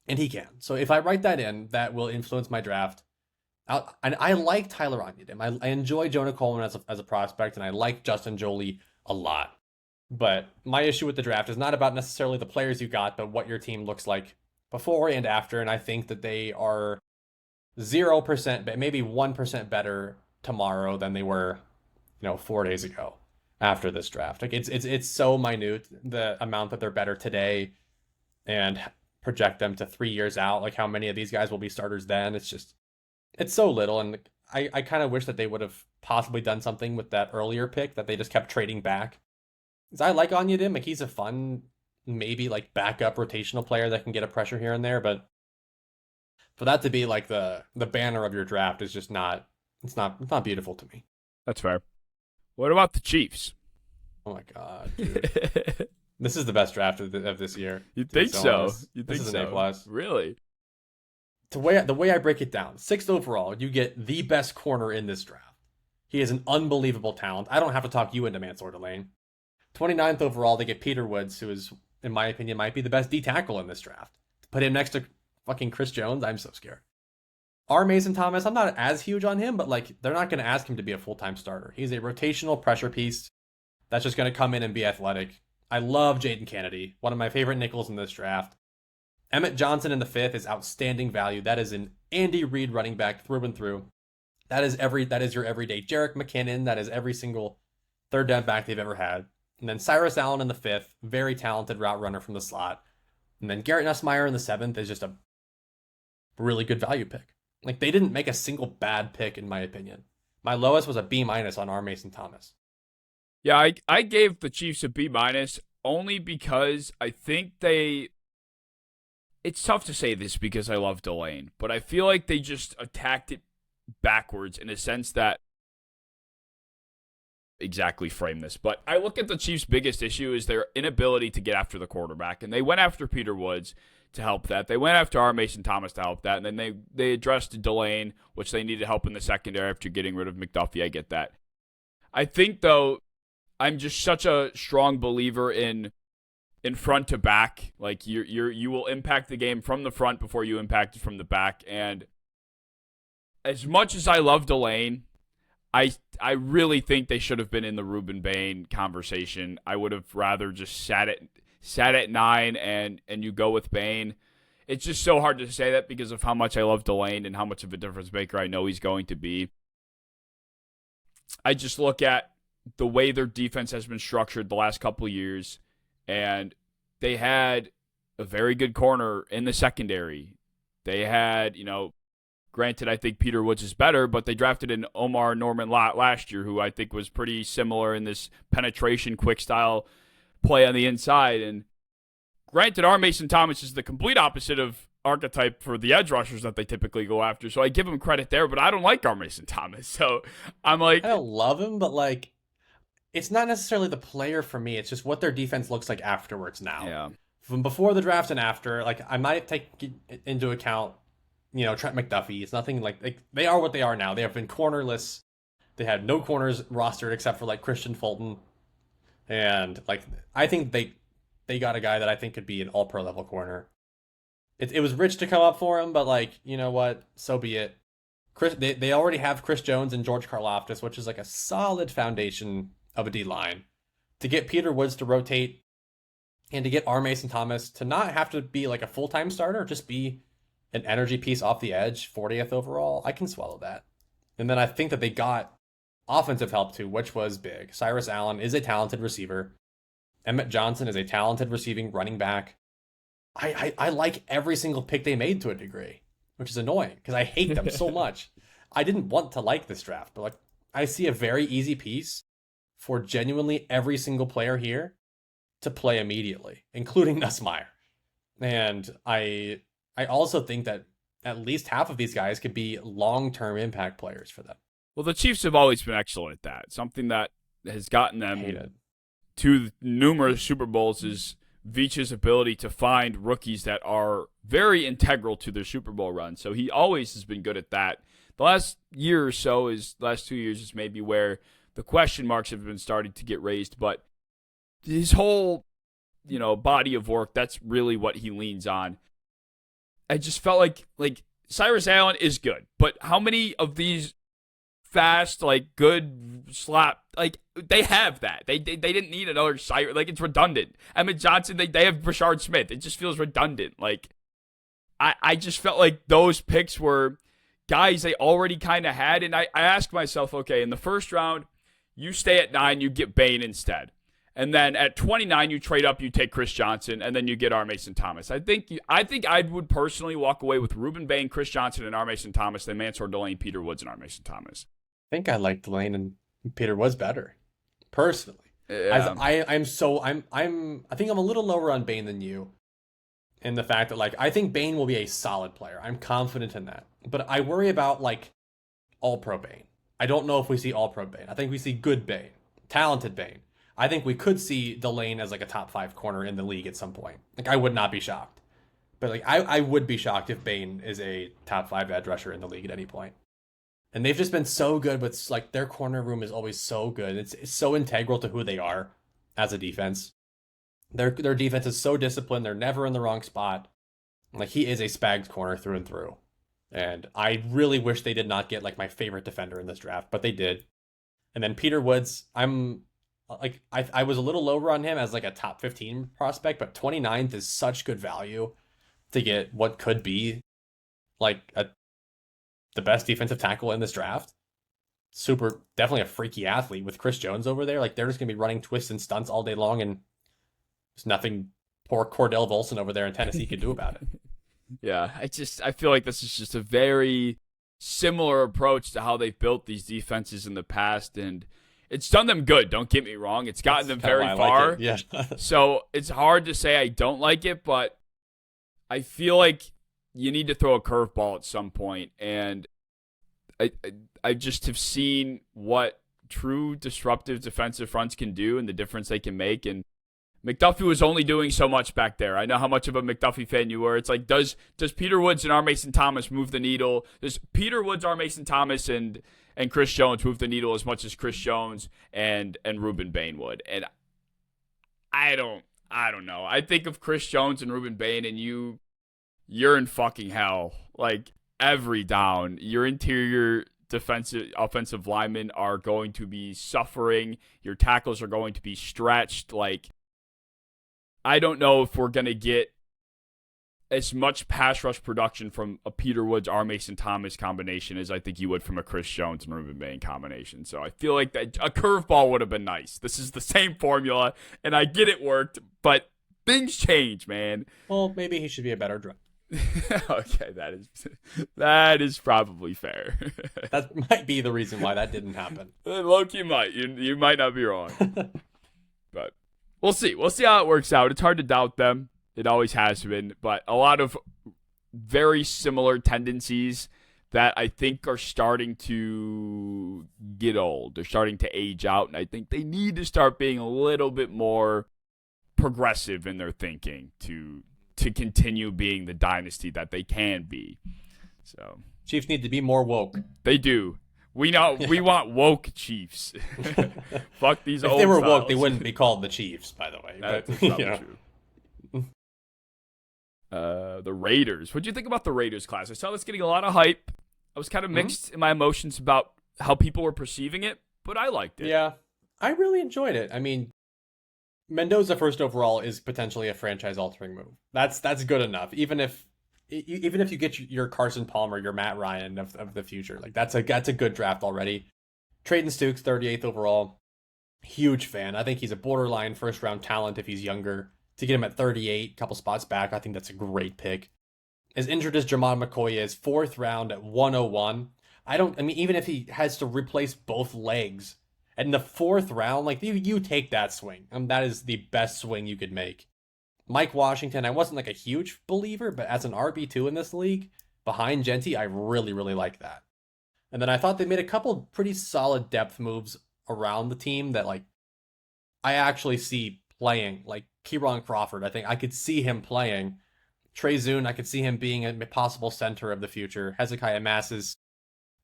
he can. So if I write that in, that will influence my draft. I like Tyler Onyedem. I enjoy Jonah Coleman as a prospect, and I like Justin Joly a lot. But my issue with the draft is not about necessarily the players you got, but what your team looks like before and after. And I think that they are 0%, maybe 1% better tomorrow than they were, 4 days ago after this draft. Like, it's so minute, the amount that they're better today, and project them to 3 years out. Like, how many of these guys will be starters then? It's so little. And I kind of wish that they would have possibly done something with that earlier pick that they just kept trading back. Because I like Onyedem. Like, he's a fun, maybe like backup rotational player that can get a pressure here and there. But for that to be like the banner of your draft is just not, it's not beautiful to me. That's fair. What about the Chiefs? Oh my God, dude. This is the best draft of this year. You think so? You think this is so? an A+. Really? The way I break it down, 6th overall, you get the best corner in this draft. He is an unbelievable talent. I don't have to talk you into Mansour Delane. 29th overall, they get Peter Woods, who is, in my opinion, might be the best D tackle in this draft. Put him next to fucking Chris Jones, I'm so scared. R. Mason Thomas, I'm not as huge on him, but like, they're not going to ask him to be a full-time starter. He's a rotational pressure piece that's just going to come in and be athletic. I love Jaden Kennedy, one of my favorite nickels in this draft. Emmett Johnson in the 5th is outstanding value. That is an Andy Reid running back through and through. That is your everyday Jerick McKinnon. That is every single third down back they've ever had. And then Cyrus Allen in the 5th, very talented route runner from the slot. And then Garrett Nussmeier in the 7th is just a really good value pick. Like, they didn't make a single bad pick, in my opinion. My lowest was a B- on R. Mason Thomas. Yeah, I gave the Chiefs a B- only because I think it's tough to say this because I love Delane, but I feel like they just attacked it backwards in a sense that exactly frame this. But I look at the Chiefs' biggest issue is their inability to get after the quarterback, and they went after Peter Woods to help that. They went after R. Mason Thomas to help that, and then they addressed Delane, which they needed help in the secondary after getting rid of McDuffie. I get that. I think, though, I'm just such a strong believer in front to back. Like, you will impact the game from the front before you impact it from the back. And as much as I love Delane, I really think they should have been in the Ruben Bain conversation. I would have rather just sat at 9 and you go with Bain. It's just so hard to say that because of how much I love Delane and how much of a difference maker I know he's going to be. I just look at the way their defense has been structured the last couple of years, and they had a very good corner in the secondary. They had, granted, I think Peter Woods is better, but they drafted an Omar Norman Lott last year, who I think was pretty similar in this penetration, quick style play on the inside. And granted, R. Mason Thomas is the complete opposite of archetype for the edge rushers that they typically go after. So I give him credit there, but I don't like R. Mason Thomas. So I'm like, I don't love him, but like, it's not necessarily the player for me. It's just what their defense looks like afterwards now. Yeah. From before the draft and after, like, I might take into account, Trent McDuffie. It's nothing like they are what they are now. They have been cornerless. They had no corners rostered except for like Christian Fulton. And like, I think they got a guy that I think could be an all-pro level corner. it was rich to come up for him, but like, you know what? So be it. They already have Chris Jones and George Karlaftis, which is like a solid foundation of a D line. To get Peter Woods to rotate and to get R. Mason Thomas to not have to be like a full-time starter, just be an energy piece off the edge, 40th overall, I can swallow that. And then I think that they got offensive help too, which was big. Cyrus Allen is a talented receiver. Emmett Johnson is a talented receiving running back. I like every single pick they made to a degree, which is annoying because I hate them so much. I didn't want to like this draft, but like I see a very easy piece for genuinely every single player here to play immediately, including Nussmeier. And I also think that at least half of these guys could be long-term impact players for them. Well, the Chiefs have always been excellent at that. Something that has gotten them Hated. to numerous Super Bowls is Veach's ability to find rookies that are very integral to their Super Bowl run. So he always has been good at that. The last year or so, last 2 years is maybe where the question marks have been starting to get raised. But his whole, body of work, that's really what he leans on. I just felt like Cyrus Allen is good, but how many of these fast, good slap, they have that. They didn't need another Cyrus. It's redundant. Emmett Johnson, they have Brashard Smith. It just feels redundant. I just felt like those picks were guys they already kind of had, and I asked myself, okay, in the first round, you stay at 9, you get Bain instead. And then at 29, you trade up, you take Chris Johnson, and then you get R. Mason Thomas. I think I would personally walk away with Ruben Bain, Chris Johnson, and R. Mason Thomas than Mansour Delane, Peter Woods, and R. Mason Thomas. I think I like Delane and Peter Woods better, personally. Yeah. I think I'm a little lower on Bain than you, in the fact that I think Bain will be a solid player. I'm confident in that, but I worry about All Pro Bain. I don't know if we see All Pro Bain. I think we see good Bain, talented Bain. I think we could see Delane as a top 5 corner in the league at some point. I would not be shocked. But I would be shocked if Bain is a top 5 edge rusher in the league at any point. And they've just been so good with their corner room is always so good. It's so integral to who they are as a defense. Their defense is so disciplined. They're never in the wrong spot. He is a spagged corner through and through. And I really wish they did not get my favorite defender in this draft, but they did. And then Peter Woods, I was a little lower on him as a top 15 prospect, but 29th is such good value to get what could be the best defensive tackle in this draft. Definitely a freaky athlete with Chris Jones over there. They're just gonna be running twists and stunts all day long, and there's nothing poor Cordell Volson over there in Tennessee could do about it. Yeah, I feel like this is just a very similar approach to how they've built these defenses in the past, and it's done them good, don't get me wrong. It's gotten them very far. Yeah. So it's hard to say I don't like it, but I feel like you need to throw a curveball at some point. And I just have seen what true disruptive defensive fronts can do and the difference they can make. And McDuffie was only doing so much back there. I know how much of a McDuffie fan you were. It's does Peter Woods and R. Mason Thomas move the needle? Does Peter Woods, R. Mason Thomas, and Chris Jones move the needle as much as Chris Jones and Ruben Bain would? And I don't know. I think of Chris Jones and Ruben Bain, and you're in fucking hell. Every down, your interior offensive linemen are going to be suffering. Your tackles are going to be stretched. I don't know if we're going to get as much pass rush production from a Peter Woods, R. Mason Thomas combination as I think you would from a Chris Jones and Ruben Bain combination. So I feel like that a curveball would have been nice. This is the same formula, and I get it worked, but things change, man. Well, maybe he should be a better driver. Okay, that is probably fair. That might be the reason why that didn't happen. Loki might. You might not be wrong. But we'll see. We'll see how it works out. It's hard to doubt them. It always has been. But a lot of very similar tendencies that I think are starting to get old. They're starting to age out, and I think they need to start being a little bit more progressive in their thinking to continue being the dynasty that they can be. So Chiefs need to be more woke. They do. We want woke Chiefs. Fuck these old If they were styles. woke, they wouldn't be called the Chiefs, by the way. That's probably true. The Raiders. What do you think about the Raiders class? I saw this getting a lot of hype. I was kind of mixed in my emotions about how people were perceiving it, but I liked it. Yeah, I really enjoyed it. I mean, Mendoza first overall is potentially a franchise-altering move. That's good enough. Even if you get your Carson Palmer, your Matt Ryan of the future, like that's a good draft already. Trayton Stukes, 38th overall, huge fan. I think he's a borderline first-round talent if he's younger. To get him at 38, a couple spots back, I think that's a great pick. As injured as Jamon McCoy is, 4th round at 101. I mean, even if he has to replace both legs, and in the 4th round, like you take that swing. That is the best swing you could make. Mike Washington, I wasn't like a huge believer, but as an RB2 in this league, behind Genty, I really, really like that. And then I thought they made a couple pretty solid depth moves around the team that like I actually see playing. Like Kieran Crawford, I think I could see him playing. Trey Zune, I could see him being a possible center of the future. Hezekiah Mass's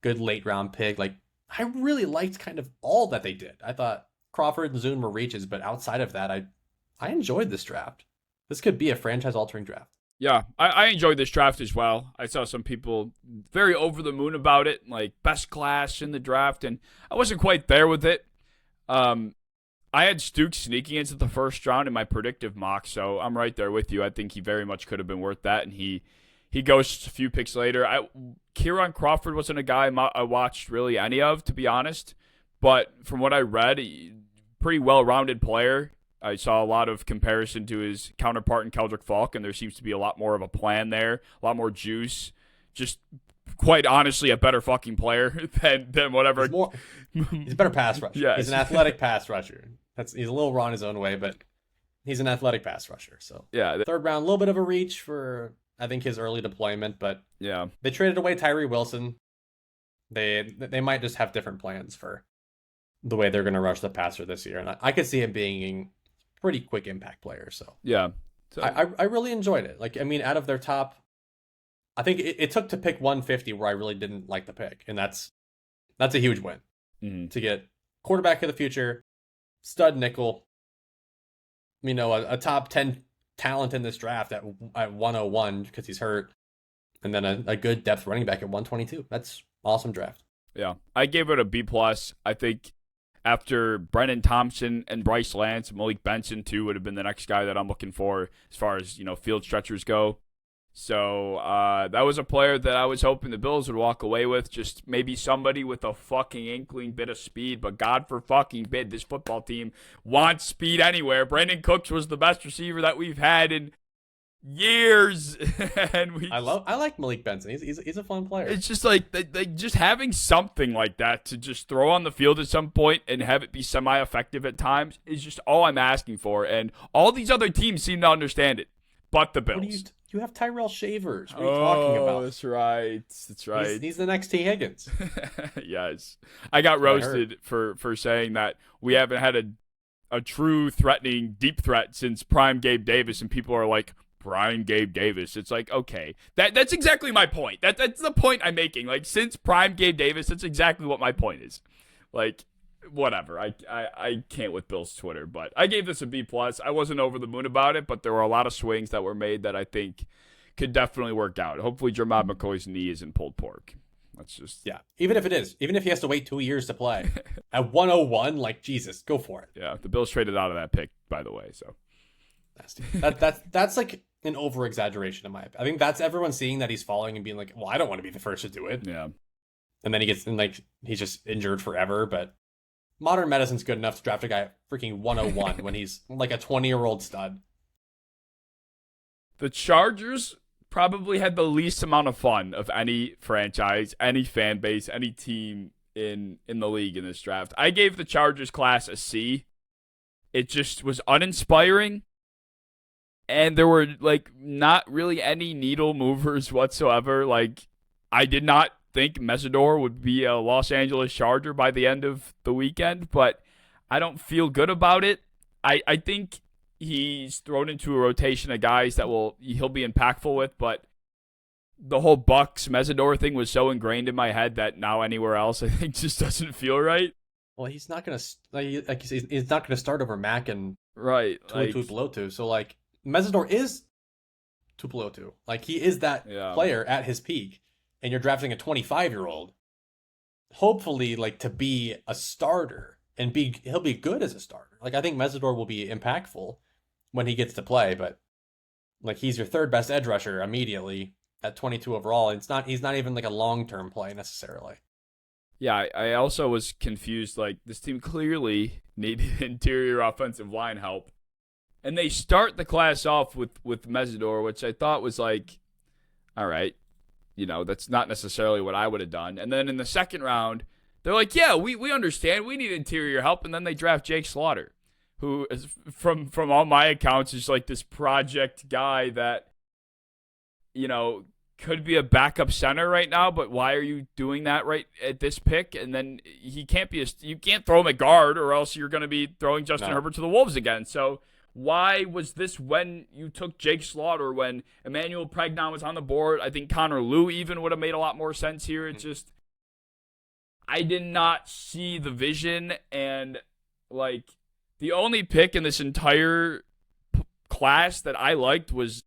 good late round pick. Like I really liked kind of all that they did. I thought Crawford and Zune were reaches, but outside of that, I enjoyed this draft. This could be a franchise-altering draft. Yeah, I enjoyed this draft as well. I saw some people very over the moon about it, like best class in the draft, and I wasn't quite there with it. I had Stukes sneaking into the first round in my predictive mock, so I'm right there with you. I think he very much could have been worth that, and he goes a few picks later. Kieran Crawford wasn't a guy I watched really any of, to be honest, but from what I read, pretty well-rounded player. I saw a lot of comparison to his counterpart in Keldrick Falk, and there seems to be a lot more of a plan there, a lot more juice. Just quite honestly, a better fucking player than whatever. He's a better pass rusher. Yes. He's an athletic pass rusher. He's a little raw in his own way, but he's an athletic pass rusher. So yeah, 3rd round, a little bit of a reach for I think his early deployment, but yeah, they traded away Tyree Wilson. They might just have different plans for the way they're going to rush the passer this year, and I could see him being a pretty quick impact player. So yeah, so. I really enjoyed it. Like I mean, out of their top, I think it took to pick 150 where I really didn't like the pick, and that's a huge win to get quarterback of the future, stud nickel. You know, a top 10 talent in this draft at 101 because he's hurt, and then a good depth running back at 122. That's awesome draft. Yeah, I gave it a B+. I think after Brennan Thompson and Bryce Lance, Malik Benson too would have been the next guy that I'm looking for as far as, field stretchers go. So that was a player that I was hoping the Bills would walk away with. Just maybe somebody with a fucking inkling bit of speed. But God for fucking bid, this football team wants speed anywhere. Brandon Cooks was the best receiver that we've had in years. And I like Malik Benson. He's a fun player. It's just like just having something like that to just throw on the field at some point and have it be semi-effective at times is just all I'm asking for. And all these other teams seem to understand it, but the Bills. You have Tyrell Shavers. What are you talking about? That's right. That's right. He's the next T. Higgins. Yes. I got roasted for saying that we haven't had a true threatening deep threat since prime Gabe Davis, and people are like, prime Gabe Davis. It's like, okay. That's exactly my point. That's the point I'm making. Like, since prime Gabe Davis, that's exactly what my point is. Like, whatever. I can't with Bill's Twitter, but I gave this a B+. I wasn't over the moon about it, but there were a lot of swings that were made that I think could definitely work out. Hopefully Jermod McCoy's knee isn't pulled pork. That's just... Yeah, even if it is. Even if he has to wait 2 years to play. At 101, like, Jesus, go for it. Yeah, the Bills traded out of that pick, by the way, so... That's like an over-exaggeration in my opinion. I think that's everyone seeing that he's falling and being like, well, I don't want to be the first to do it. Yeah. And then he's just injured forever, but... Modern medicine's good enough to draft a guy at freaking 101 when he's like a 20-year-old stud. The Chargers probably had the least amount of fun of any franchise, any fan base, any team in the league in this draft. I gave the Chargers class a C. It just was uninspiring, and there were like not really any needle movers whatsoever. Like, I did not think Mesidor would be a Los Angeles Charger by the end of the weekend, but I don't feel good about it. I think he's thrown into a rotation of guys that he'll be impactful with, but the whole Bucks Mesidor thing was so ingrained in my head that now anywhere else I think just doesn't feel right. Well, he's not gonna he's not gonna start over Mac and right Tutu. So like Mesidor is Tupelotu. Like, he is that Yeah. player at his peak, and you're drafting a 25-year-old, hopefully, like, to be a starter, and he'll be good as a starter. Like, I think Mesidor will be impactful when he gets to play, but like, he's your third best edge rusher immediately at 22 overall. He's not even like a long-term play necessarily. Yeah, I also was confused. Like, this team clearly needed interior offensive line help. And they start the class off with Mesidor, which I thought was like, all right, that's not necessarily what I would have done. And then in the second round, they're like, yeah, we understand. We need interior help. And then they draft Jake Slaughter, who is, from all my accounts, is like this project guy that, could be a backup center right now, but why are you doing that right at this pick? And then you can't throw him at guard, or else you're going to be throwing Justin Herbert to the Wolves again. So why was this when you took Jake Slaughter, when Emmanuel Pregnon was on the board? I think Connor Lew even would have made a lot more sense here. It's just, I did not see the vision, and like, the only pick in this entire class that I liked was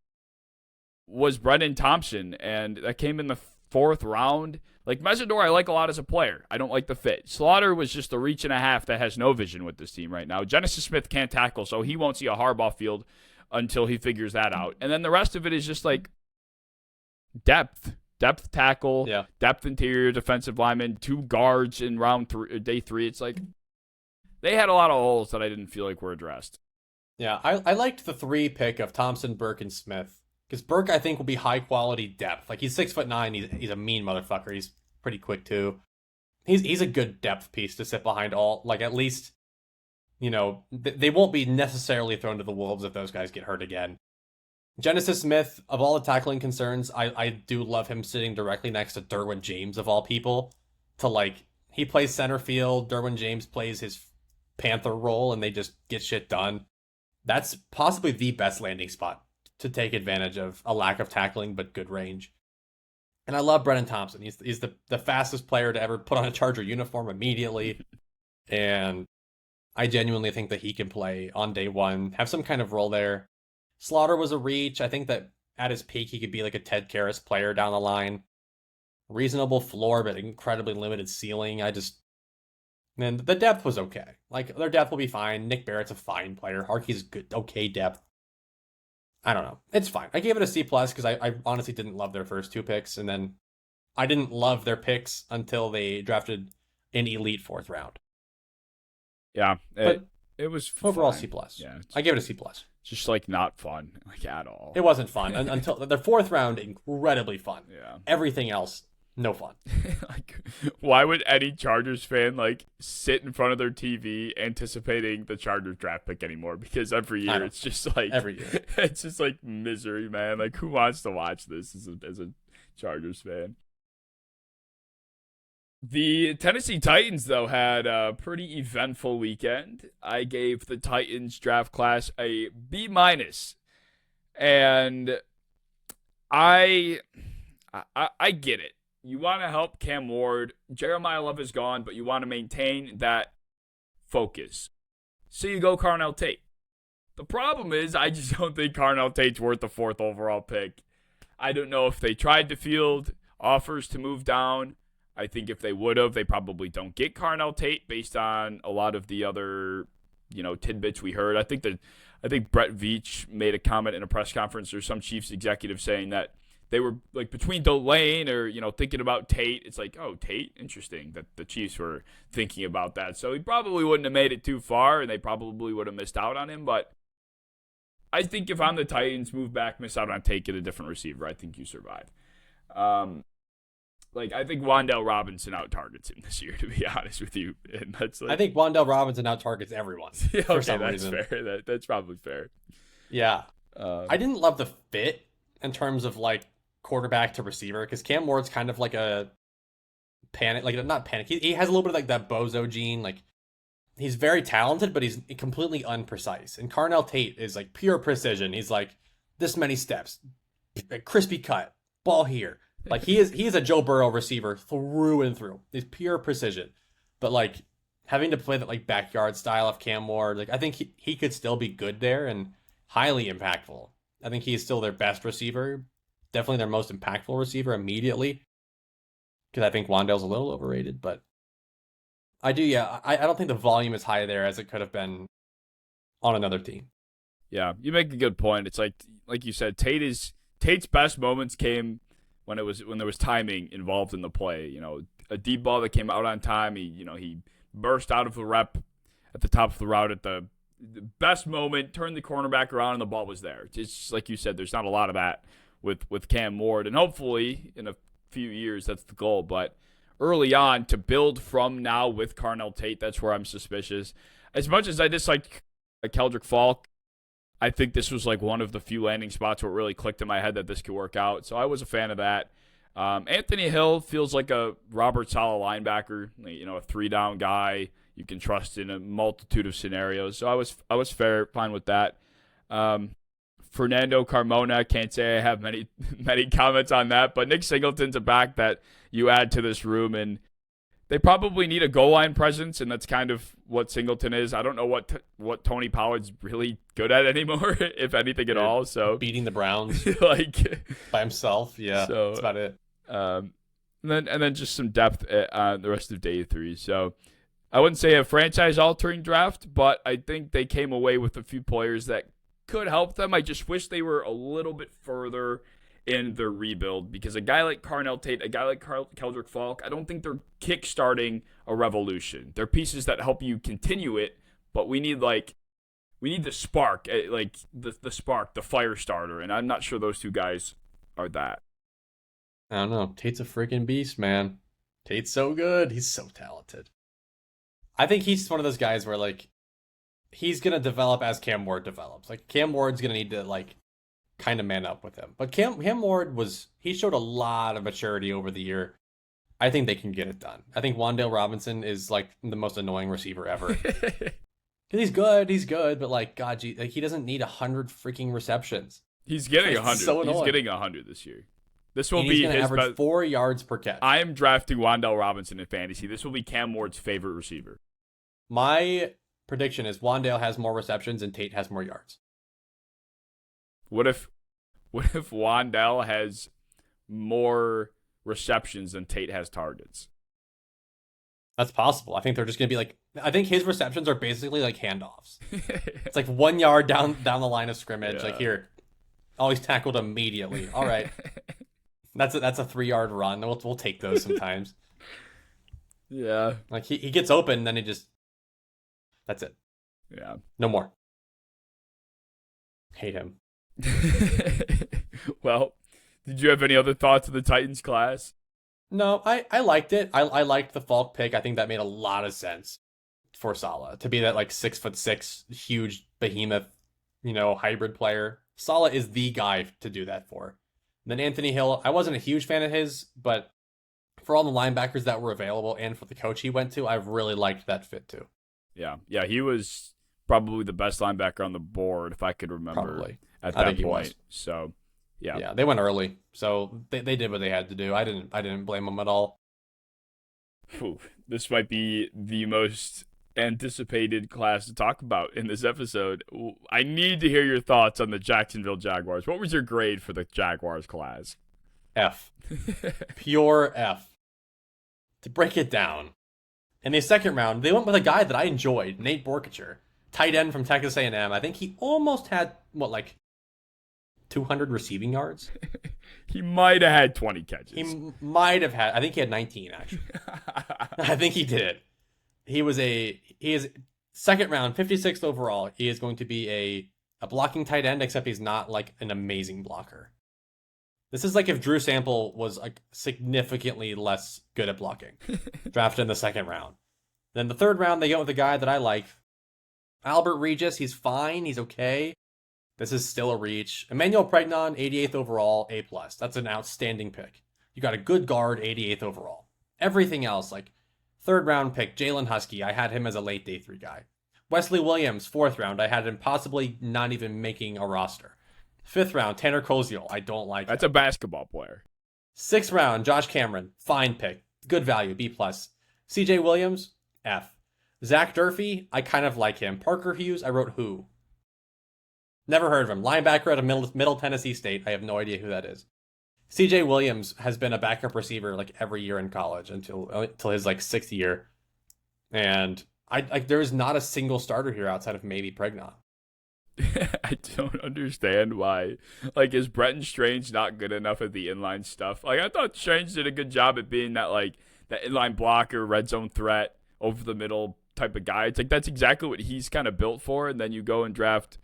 Brendan Thompson, and that came in the 4th round. Like, Mesidor, I like a lot as a player. I don't like the fit. Slaughter was just a reach and a half that has no vision with this team right now. Genesis Smith can't tackle, so he won't see a Harbaugh field until he figures that out. And then the rest of it is just like depth tackle, depth interior defensive lineman, 2 guards in day 3. It's like they had a lot of holes that I didn't feel like were addressed. Yeah, I liked the 3 pick of Thompson, Burke, and Smith. Because Burke, I think, will be high-quality depth. Like, he's 6'9". He's a mean motherfucker. He's pretty quick, too. He's a good depth piece to sit behind all. Like, at least, they won't be necessarily thrown to the Wolves if those guys get hurt again. Genesis Smith, of all the tackling concerns, I do love him sitting directly next to Derwin James, of all people. He plays center field, Derwin James plays his Panther role, and they just get shit done. That's possibly the best landing spot to take advantage of a lack of tackling but good range. And I love Brennan Thompson. He's the fastest player to ever put on a Charger uniform immediately. And I genuinely think that he can play on day 1, have some kind of role there. Slaughter was a reach. I think that at his peak, he could be like a Ted Karras player down the line. Reasonable floor, but incredibly limited ceiling. And the depth was okay. Like, their depth will be fine. Nick Barrett's a fine player. Harkey's good, okay depth. I don't know. It's fine. I gave it a C+ because I honestly didn't love their first 2 picks, and then I didn't love their picks until they drafted an elite 4th round. Yeah, but it was overall fine. C+. Yeah, I gave it a C+. Just like not fun, like at all. It wasn't fun until the 4th round. Incredibly fun. Yeah. Everything else, no fun. Like, why would any Chargers fan like sit in front of their TV anticipating the Chargers draft pick anymore? Because every year it's just like it's just like misery, man. Like, who wants to watch this as a Chargers fan? The Tennessee Titans, though, had a pretty eventful weekend. I gave the Titans draft class a B-, and I get it. You want to help Cam Ward. Jeremiah Love is gone, but you want to maintain that focus. So you go Carnell Tate. The problem is, I just don't think Carnell Tate's worth the 4th overall pick. I don't know if they tried to field offers to move down. I think if they would have, they probably don't get Carnell Tate based on a lot of the other, tidbits we heard. I think Brett Veach made a comment in a press conference, or some Chiefs executive saying that they were like between Delane or, thinking about Tate. It's like, oh, Tate, interesting that the Chiefs were thinking about that. So he probably wouldn't have made it too far, and they probably would have missed out on him. But I think if I'm the Titans, move back, miss out on Tate, get a different receiver, I think you survive. I think Wan'Dale Robinson out-targets him this year, to be honest with you. And that's I think Wan'Dale Robinson out-targets everyone for some reason. That's fair. That's probably fair. Yeah. I didn't love the fit in terms of, quarterback to receiver, because Cam Ward's kind of like a panic, not panic. He has a little bit of, that bozo gene. He's very talented, but he's completely unprecise. And Carnell Tate is, pure precision. He's, this many steps, crispy cut, ball here. He is a Joe Burrow receiver through and through. He's pure precision. But having to play that backyard style of Cam Ward, I think he could still be good there and highly impactful. I think he's still their best receiver, definitely their most impactful receiver immediately. Because I think Wandale's a little overrated, but I do, yeah. I don't think the volume is high there as it could have been on another team. Yeah, you make a good point. It's like you said, Tate's best moments came when there was timing involved in the play. A deep ball that came out on time. He burst out of the rep at the top of the route at the best moment, turned the cornerback around, and the ball was there. It's just like you said, there's not a lot of that with Cam Ward, and hopefully in a few years that's the goal. But early on, to build from now with Carnell Tate, that's where I'm suspicious. As much as I dislike Keldrick Falk, I think this was like one of the few landing spots where it really clicked in my head that this could work out. So I was a fan of that. Anthony Hill feels like a Robert Saleh linebacker, a 3-down guy you can trust in a multitude of scenarios. So I was fine with that. Fernando Carmona, can't say I have many comments on that, but Nick Singleton's a back that you add to this room, and they probably need a goal line presence, and that's kind of what Singleton is. I don't know what Tony Pollard's really good at anymore, if anything at all. So beating the Browns like by himself, yeah, so, that's about it. And then just some depth on the rest of day 3. So I wouldn't say a franchise-altering draft, but I think they came away with a few players that could help them. I just wish they were a little bit further in their rebuild, because a guy like Carnell Tate, a guy like Keldrick Falk, I don't think they're kickstarting a revolution. They're pieces that help you continue it, but we need the spark, like the spark, the fire starter, and I'm not sure those two guys are that. I don't know. Tate's a freaking beast, man. Tate's so good. He's so talented. I think he's one of those guys where like he's gonna develop as Cam Ward develops. Like Cam Ward's gonna need to like kind of man up with him. But Cam Ward he showed a lot of maturity over the year. I think they can get it done. I think Wan'Dale Robinson is like the most annoying receiver ever. He's good, but like God, like he doesn't need 100 freaking receptions. He's getting 100. So he's getting 100 this year. This will be his average 4 yards per catch. I am drafting Wan'Dale Robinson in fantasy. This will be Cam Ward's favorite receiver. My prediction is Wan'Dale has more receptions and Tate has more yards. What if Wan'Dale has more receptions than Tate has targets? That's possible. I think they're just going to be like, I think his receptions are basically like handoffs. It's like 1 yard down the line of scrimmage. Yeah. Like here, he's tackled immediately. All right. That's a 3 yard run. We'll take those sometimes. Yeah. Like he gets open, then that's it. Yeah. No more. Hate him. Well, did you have any other thoughts of the Titans class? No, I liked it. I liked the Falk pick. I think that made a lot of sense for Saleh to be that like 6'6" huge behemoth, hybrid player. Saleh is the guy to do that for. And then Anthony Hill, I wasn't a huge fan of his, but for all the linebackers that were available and for the coach he went to, I've really liked that fit too. Yeah, he was probably the best linebacker on the board, if I could remember. Probably. At that point. So, yeah. Yeah, they went early, so they did what they had to do. I didn't blame them at all. This might be the most anticipated class to talk about in this episode. I need to hear your thoughts on the Jacksonville Jaguars. What was your grade for the Jaguars class? F. Pure F. To break it down, in the second round, they went with a guy that I enjoyed, Nate Borkacher, tight end from Texas A&M. I think he almost had, 200 receiving yards? He might have had 20 catches. He might have had, I think he had 19, actually. I think he did. He is second round, 56th overall. He is going to be a blocking tight end, except he's not like an amazing blocker. This is like if Drew Sample was like significantly less good at blocking. Drafted in the second round. Then the third round, they go with a guy that I like. Albert Regis, he's fine. He's okay. This is still a reach. Emmanuel Pregnon, 88th overall, A+. That's an outstanding pick. You got a good guard, 88th overall. Everything else, like third round pick, Jalen Husky, I had him as a late day 3 guy. Wesley Williams, fourth round, I had him possibly not even making a roster. Fifth round, Tanner Koziel, I don't like That's a basketball player. Sixth round, Josh Cameron, fine pick. Good value, B+. CJ Williams, F. Zach Durfee, I kind of like him. Parker Hughes, I wrote who. Never heard of him. Linebacker out of Middle Tennessee State. I have no idea who that is. CJ Williams has been a backup receiver like every year in college until his like 6th year. And I like there is not a single starter here outside of maybe Pregnon. I don't understand why. Like, is Brenton Strange not good enough at the inline stuff? Like, I thought Strange did a good job at being that inline blocker, red zone threat, over the middle type of guy. It's like that's exactly what he's kind of built for. And then you go and draft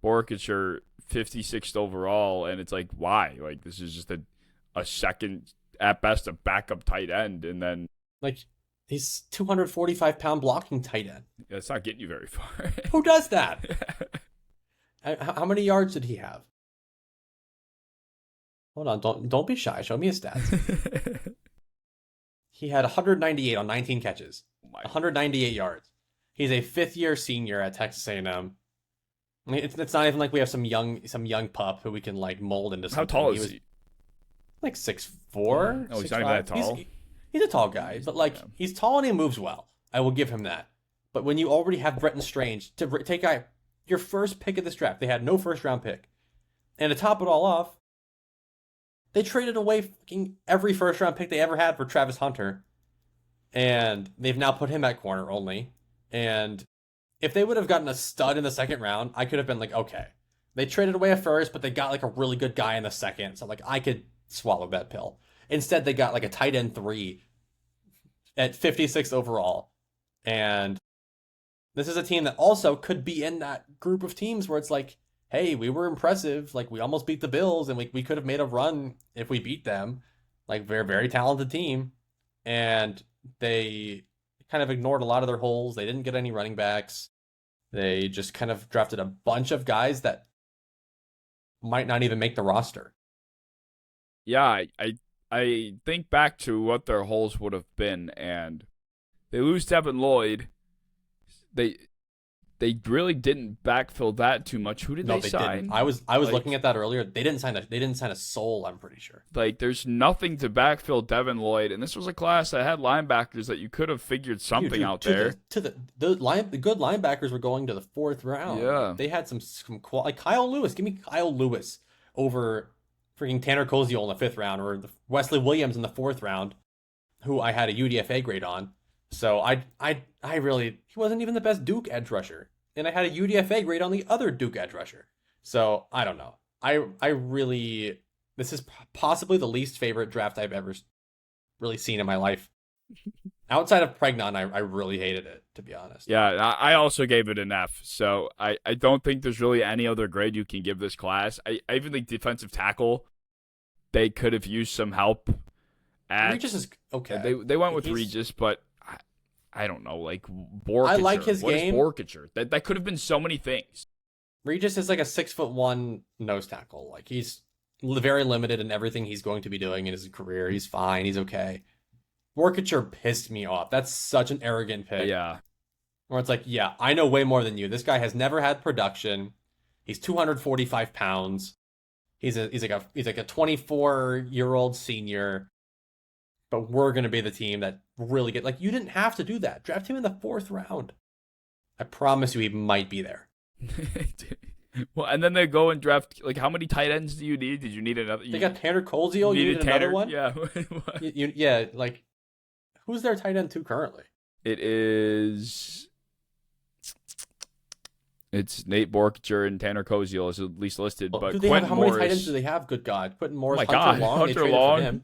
Borkacher 56th overall, and it's like, why? Like, this is just a second, at best, a backup tight end, and then like he's 245-pound blocking tight end. It's not getting you very far. Who does that? How many yards did he have? Hold on, don't be shy. Show me his stats. He had 198 on 19 catches, 198 yards. He's a 5th-year senior at Texas A&M. I mean, it's not even like we have some young pup who we can like mold into something. How tall is he? Like 6'4". Oh, he's not even that tall. He's a tall guy, but like he's tall and he moves well. I will give him that. But when you already have Brenton Strange to take your first pick of this draft, they had no first-round pick, and to top it all off, they traded away fucking every first-round pick they ever had for Travis Hunter, and they've now put him at corner only. And if they would have gotten a stud in the 2nd round, I could have been like, okay. They traded away a first, but they got like a really good guy in the 2nd, so like I could swallow that pill. Instead, they got like a tight end 3 at 56 overall. And this is a team that also could be in that group of teams where it's like, hey, we were impressive. Like, we almost beat the Bills, and we could have made a run if we beat them. Like, very, very talented team. And they kind of ignored a lot of their holes. They didn't get any running backs. They just kind of drafted a bunch of guys that might not even make the roster. Yeah, I think back to what their holes would have been, and they lose Devin Lloyd. They really didn't backfill that too much. Who did they sign? Didn't. I was looking at that earlier. They didn't sign a soul, I'm pretty sure. Like, there's nothing to backfill Devin Lloyd, and this was a class that had linebackers that you could have figured something out there. The good linebackers were going to the 4th round. Yeah, they had some like Kyle Lewis. Give me Kyle Lewis over freaking Tanner Koziol in the 5th round, or Wesley Williams in the 4th round, who I had a UDFA grade on. So I really, he wasn't even the best Duke edge rusher, and I had a UDFA grade on the other Duke edge rusher. So I don't know. I really, this is possibly the least favorite draft I've ever really seen in my life. Outside of Pregnon, I really hated it, to be honest. Yeah, I also gave it an F. So I don't think there's really any other grade you can give this class. I even think defensive tackle, they could have used some help at. Regis is okay. They went with Regis, but I don't know, like Borkacher. I like his game. Borkacher. That could have been so many things. Regis is like a 6'1" nose tackle. Like, he's very limited in everything he's going to be doing in his career. He's fine. He's okay. Borkacher pissed me off. That's such an arrogant pick. Yeah. Where it's like, yeah, I know way more than you. This guy has never had production. He's 245 pounds. He's like a 24-year-old senior. But we're going to be the team that really get, like, you didn't have to do that. Draft him in the 4th round. I promise you he might be there. Well, and then they go and draft, like, how many tight ends do you need? Did you need another? They got Tanner Koziol. You needed another one? Yeah. Yeah, like, who's their tight end 2 currently? It's Nate Borkacher and Tanner Koziol is at least listed. Well, but how many tight ends do they have? Good God. Quentin Morris, Hunter Long. Hunter Long. Him.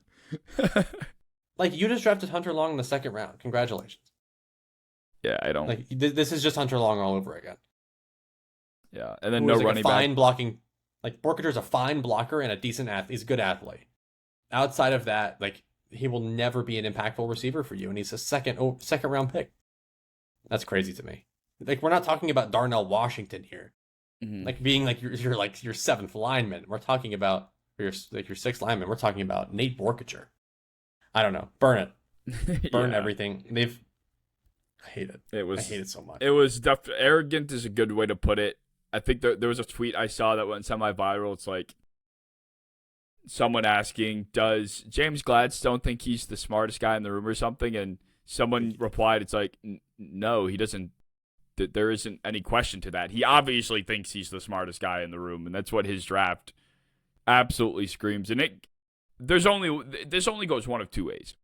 Like, you just drafted Hunter Long in the 2nd round. Congratulations. Yeah, I don't. Like, this is just Hunter Long all over again. Yeah, and then no running back. Blocking. Like, Borkacher's a fine blocker and a decent athlete. He's a good athlete. Outside of that, like, he will never be an impactful receiver for you, and he's a second round pick. That's crazy to me. Like, we're not talking about Darnell Washington here. Mm-hmm. Like, being like your 7th lineman. We're talking about your 6th lineman. We're talking about Nate Borkacher. I don't know. Burn it. Burn everything. I hate it. I hate it so much. It was arrogant is a good way to put it. I think there was a tweet I saw that went semi-viral. It's like someone asking, does James Gladstone think he's the smartest guy in the room or something? And someone replied, it's like, no, he doesn't there isn't any question to that. He obviously thinks he's the smartest guy in the room, and that's what his draft absolutely screams. And this only goes one of two ways.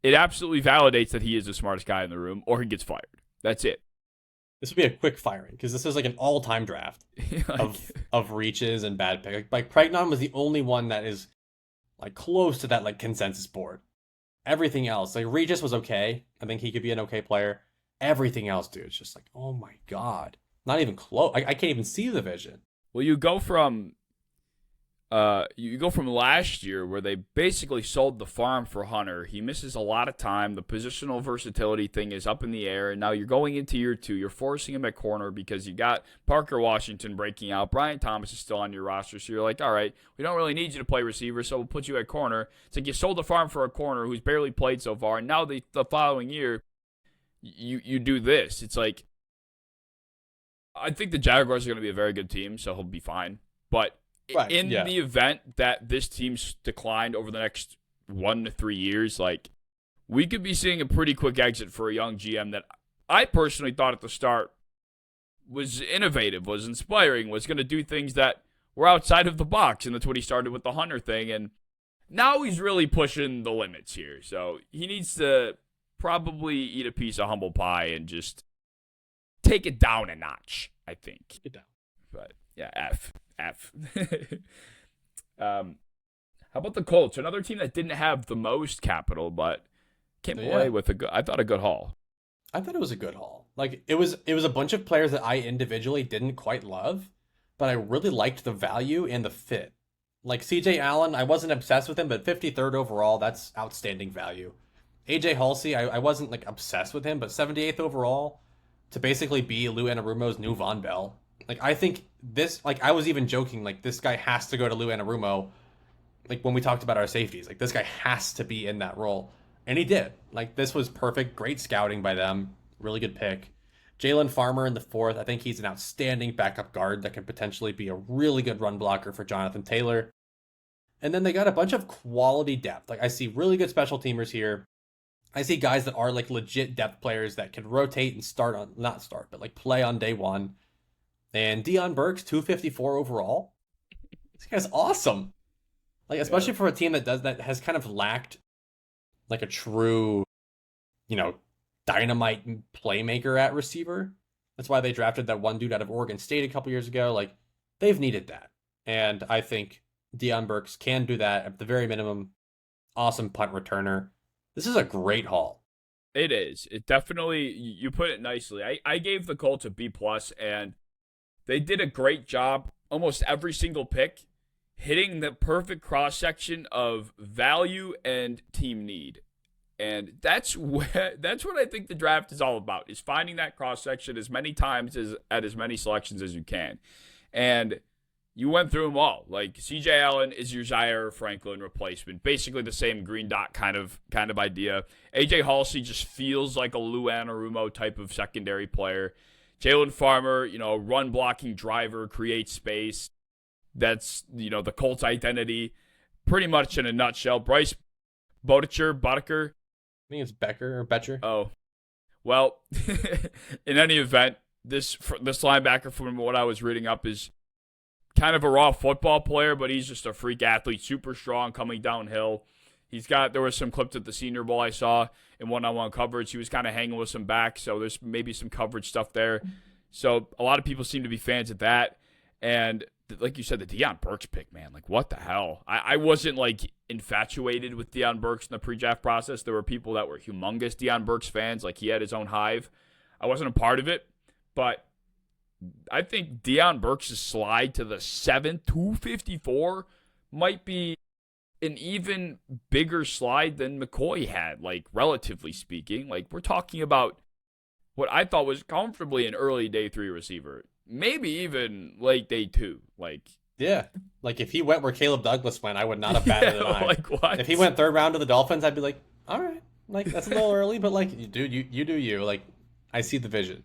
It absolutely validates that he is the smartest guy in the room, or he gets fired. That's it. This would be a quick firing because this is like an all-time draft of reaches and bad pick. Like Pregnon was the only one that is like close to that like consensus board. Everything else, like Regis was okay. I think he could be an okay player. Everything else, dude, it's just like, oh my god, not even close. I can't even see the vision. Well, you go from last year where they basically sold the farm for Hunter. He misses a lot of time. The positional versatility thing is up in the air. And now you're going into year 2. You're forcing him at corner because you got Parker Washington breaking out. Brian Thomas is still on your roster. So you're like, all right, we don't really need you to play receiver, so we'll put you at corner. It's like you sold the farm for a corner who's barely played so far. And now the following year, you do this. It's like, I think the Jaguars are going to be a very good team, so he'll be fine. But the event that this team's declined over the next 1 to 3 years, like, we could be seeing a pretty quick exit for a young GM that I personally thought at the start was innovative, was inspiring, was going to do things that were outside of the box, and that's what he started with the Hunter thing. And now he's really pushing the limits here. So he needs to probably eat a piece of humble pie and just take it down a notch, I think. Take it down. But, yeah, F. How about the Colts? Another team that didn't have the most capital, but came away with a good haul. I thought it was a good haul. Like it was a bunch of players that I individually didn't quite love, but I really liked the value and the fit. Like CJ Allen, I wasn't obsessed with him, but 53rd overall, that's outstanding value. AJ Halsey, I wasn't like obsessed with him, but 78th overall to basically be Lou Anarumo's new Von Bell. Like, I think this, like, I was even joking, like, this guy has to go to Lou Anarumo, like, when we talked about our safeties. Like, this guy has to be in that role. And he did. Like, this was perfect. Great scouting by them. Really good pick. Jalen Farmer in the 4th. I think he's an outstanding backup guard that can potentially be a really good run blocker for Jonathan Taylor. And then they got a bunch of quality depth. Like, I see really good special teamers here. I see guys that are, like, legit depth players that can rotate and but play on day one. And Deion Burks, 254 overall. This guy's awesome. Like, especially for a team that has kind of lacked like a true, dynamite playmaker at receiver. That's why they drafted that one dude out of Oregon State a couple years ago. Like, they've needed that. And I think Deion Burks can do that at the very minimum. Awesome punt returner. This is a great haul. It is. It definitely, you put it nicely. I gave the Colts a B+, and they did a great job, almost every single pick, hitting the perfect cross-section of value and team need. And that's what I think the draft is all about, is finding that cross-section as many times at as many selections as you can. And you went through them all. Like, C.J. Allen is your Zaire Franklin replacement. Basically the same green dot kind of idea. A.J. Halsey just feels like a Lou Anarumo type of secondary player. Jalen Farmer, run-blocking driver, creates space. That's, the Colts' identity, pretty much in a nutshell. Bryce Boddicker. I think it's Becker or Betcher. Oh. Well, in any event, this linebacker, from what I was reading up, is kind of a raw football player, but he's just a freak athlete, super strong, coming downhill. There was some clips at the Senior Bowl I saw in one-on-one coverage. He was kind of hanging with some backs, so there's maybe some coverage stuff there. So a lot of people seem to be fans of that. And like you said, the Deion Burks pick, man, like, what the hell? I wasn't, like, infatuated with Deion Burks in the pre-draft process. There were people that were humongous Deion Burks fans. Like, he had his own hive. I wasn't a part of it, but I think Deion Burks' slide to the 7th, 254, might be an even bigger slide than McCoy had, like, relatively speaking. Like, we're talking about what I thought was comfortably an early day 3 receiver, maybe even late day 2. Like, yeah, like, if he went where Caleb Douglas went, I would not have batted an eye. Like, what? If he went 3rd round to the Dolphins, I'd be like, all right, like, that's a little early, but, like, dude, you do you. Like, I see the vision.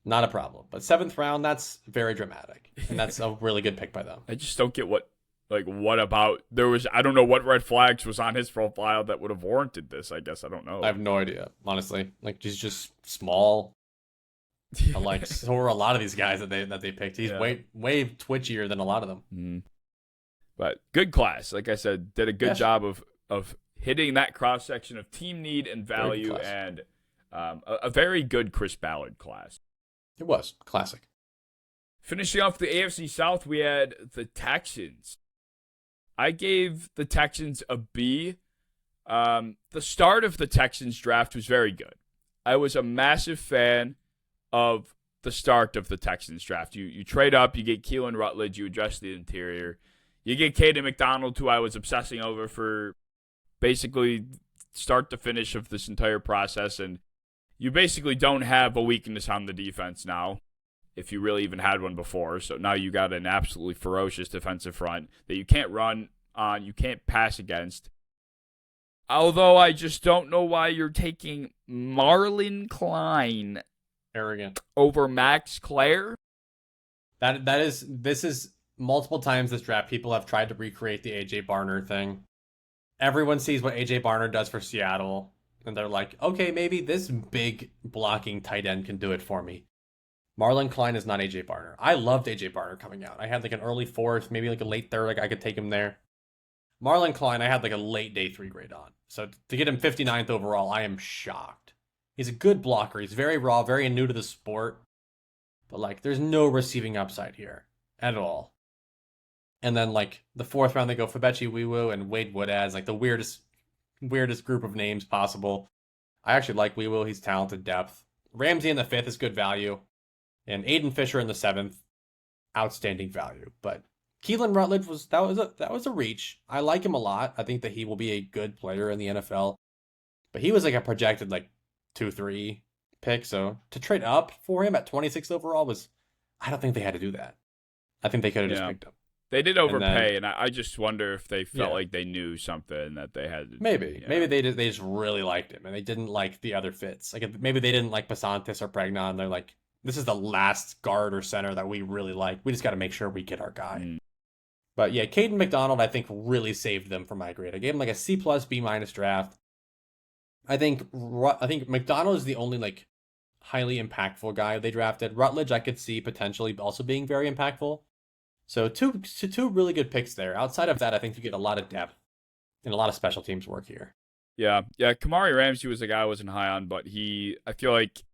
Not a problem. But 7th round, that's very dramatic. And that's a really good pick by them. I just don't get what about, I don't know what red flags was on his profile that would have warranted this, I guess. I don't know. I have no idea, honestly. Like, he's just small, And like so are a lot of these guys that they picked. He's Yeah. way twitchier than a lot of them. Mm. But good class. Like I said, did a good job of hitting that cross section of team need and value, and a very good Chris Ballard class. It was classic. Finishing off the AFC South, we had the Texans. I gave the Texans a B. The start of the Texans draft was very good. I was a massive fan of the start of the Texans draft. You trade up, you get Keelan Rutledge, you address the interior. You get Caden McDonald, who I was obsessing over for basically start to finish of this entire process, and you basically don't have a weakness on the defense now, if you really even had one before. So now you got an absolutely ferocious defensive front that you can't run on, you can't pass against. Although I just don't know why you're taking Marlon Klein Arrogant over Max Clare. This is multiple times this draft people have tried to recreate the AJ Barner thing. Everyone sees what AJ Barner does for Seattle, and they're like, okay, maybe this big blocking tight end can do it for me. Marlon Klein is not AJ Barner. I loved AJ Barner coming out. I had like an early fourth, maybe like a late third. Like I could take him there. Marlon Klein, I had like a late day 3 grade on. So to get him 59th overall, I am shocked. He's a good blocker. He's very raw, very new to the sport. But like, there's no receiving upside here at all. And then like the 4th round, they go Fabechi Wiwu and Wade Woodaz, like the weirdest group of names possible. I actually like Wiwu. He's talented depth. Ramsey in the 5th is good value. And Aiden Fisher in the 7th, outstanding value. But Keelan Rutledge was a reach. I like him a lot. I think that he will be a good player in the NFL. But he was like a projected like 2-3 pick. So to trade up for him at 26 overall I don't think they had to do that. I think they could have just picked him. They did overpay, and I just wonder if they felt like they knew something that they had to. Maybe they just really liked him, and they didn't like the other fits. Like maybe they didn't like Basantis or Pregnon. They're like, this is the last guard or center that we really like. We just got to make sure we get our guy. Mm. But yeah, Caden McDonald, I think, really saved them from my grade. I gave him like a C+, B- draft. I think McDonald is the only like highly impactful guy they drafted. Rutledge, I could see potentially also being very impactful. So two really good picks there. Outside of that, I think you get a lot of depth and a lot of special teams work here. Yeah. Kamari Ramsey was a guy I wasn't high on, but I feel like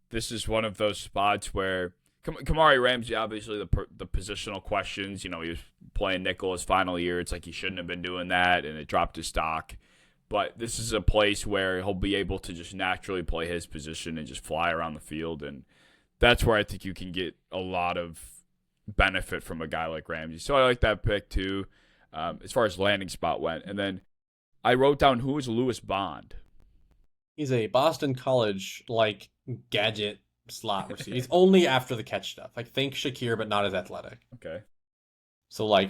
this is one of those spots where Kamari Ramsey, obviously the positional questions, he was playing nickel his final year. It's like he shouldn't have been doing that, and it dropped his stock. But this is a place where he'll be able to just naturally play his position and just fly around the field, and that's where I think you can get a lot of benefit from a guy like Ramsey. So I like that pick too, as far as landing spot went. And then I wrote down, who is Lewis Bond? He's a Boston College like gadget slot receiver. He's only after the catch stuff. Like think Shakir, but not as athletic. Okay. So like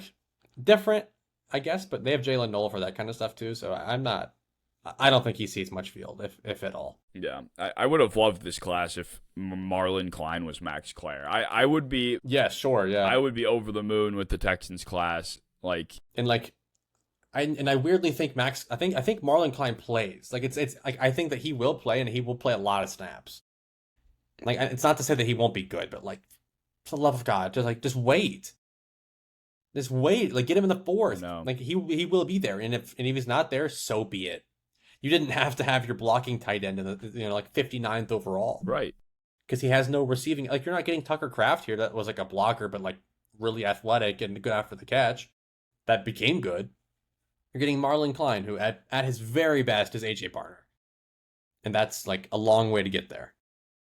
different, I guess, but they have Jalen Noel for that kind of stuff too. So I don't think he sees much field, if at all. Yeah, I would have loved this class if Marlon Klein was Max Clare. I would be. Yeah, sure. Yeah, I would be over the moon with the Texans class. I weirdly think Max. I think Marlon Klein plays. Like it's like I think that he will play and he will play a lot of snaps. Like it's not to say that he won't be good, but like for the love of God, just wait. Just wait. Like get him in the 4th. No. Like he will be there, and if he's not there, so be it. You didn't have to have your blocking tight end in the like 59th overall, right? Because he has no receiving. Like you're not getting Tucker Kraft here. That was like a blocker, but like really athletic and good after the catch. That became good. You're getting Marlon Klein, who at his very best is AJ Barner, and that's like a long way to get there.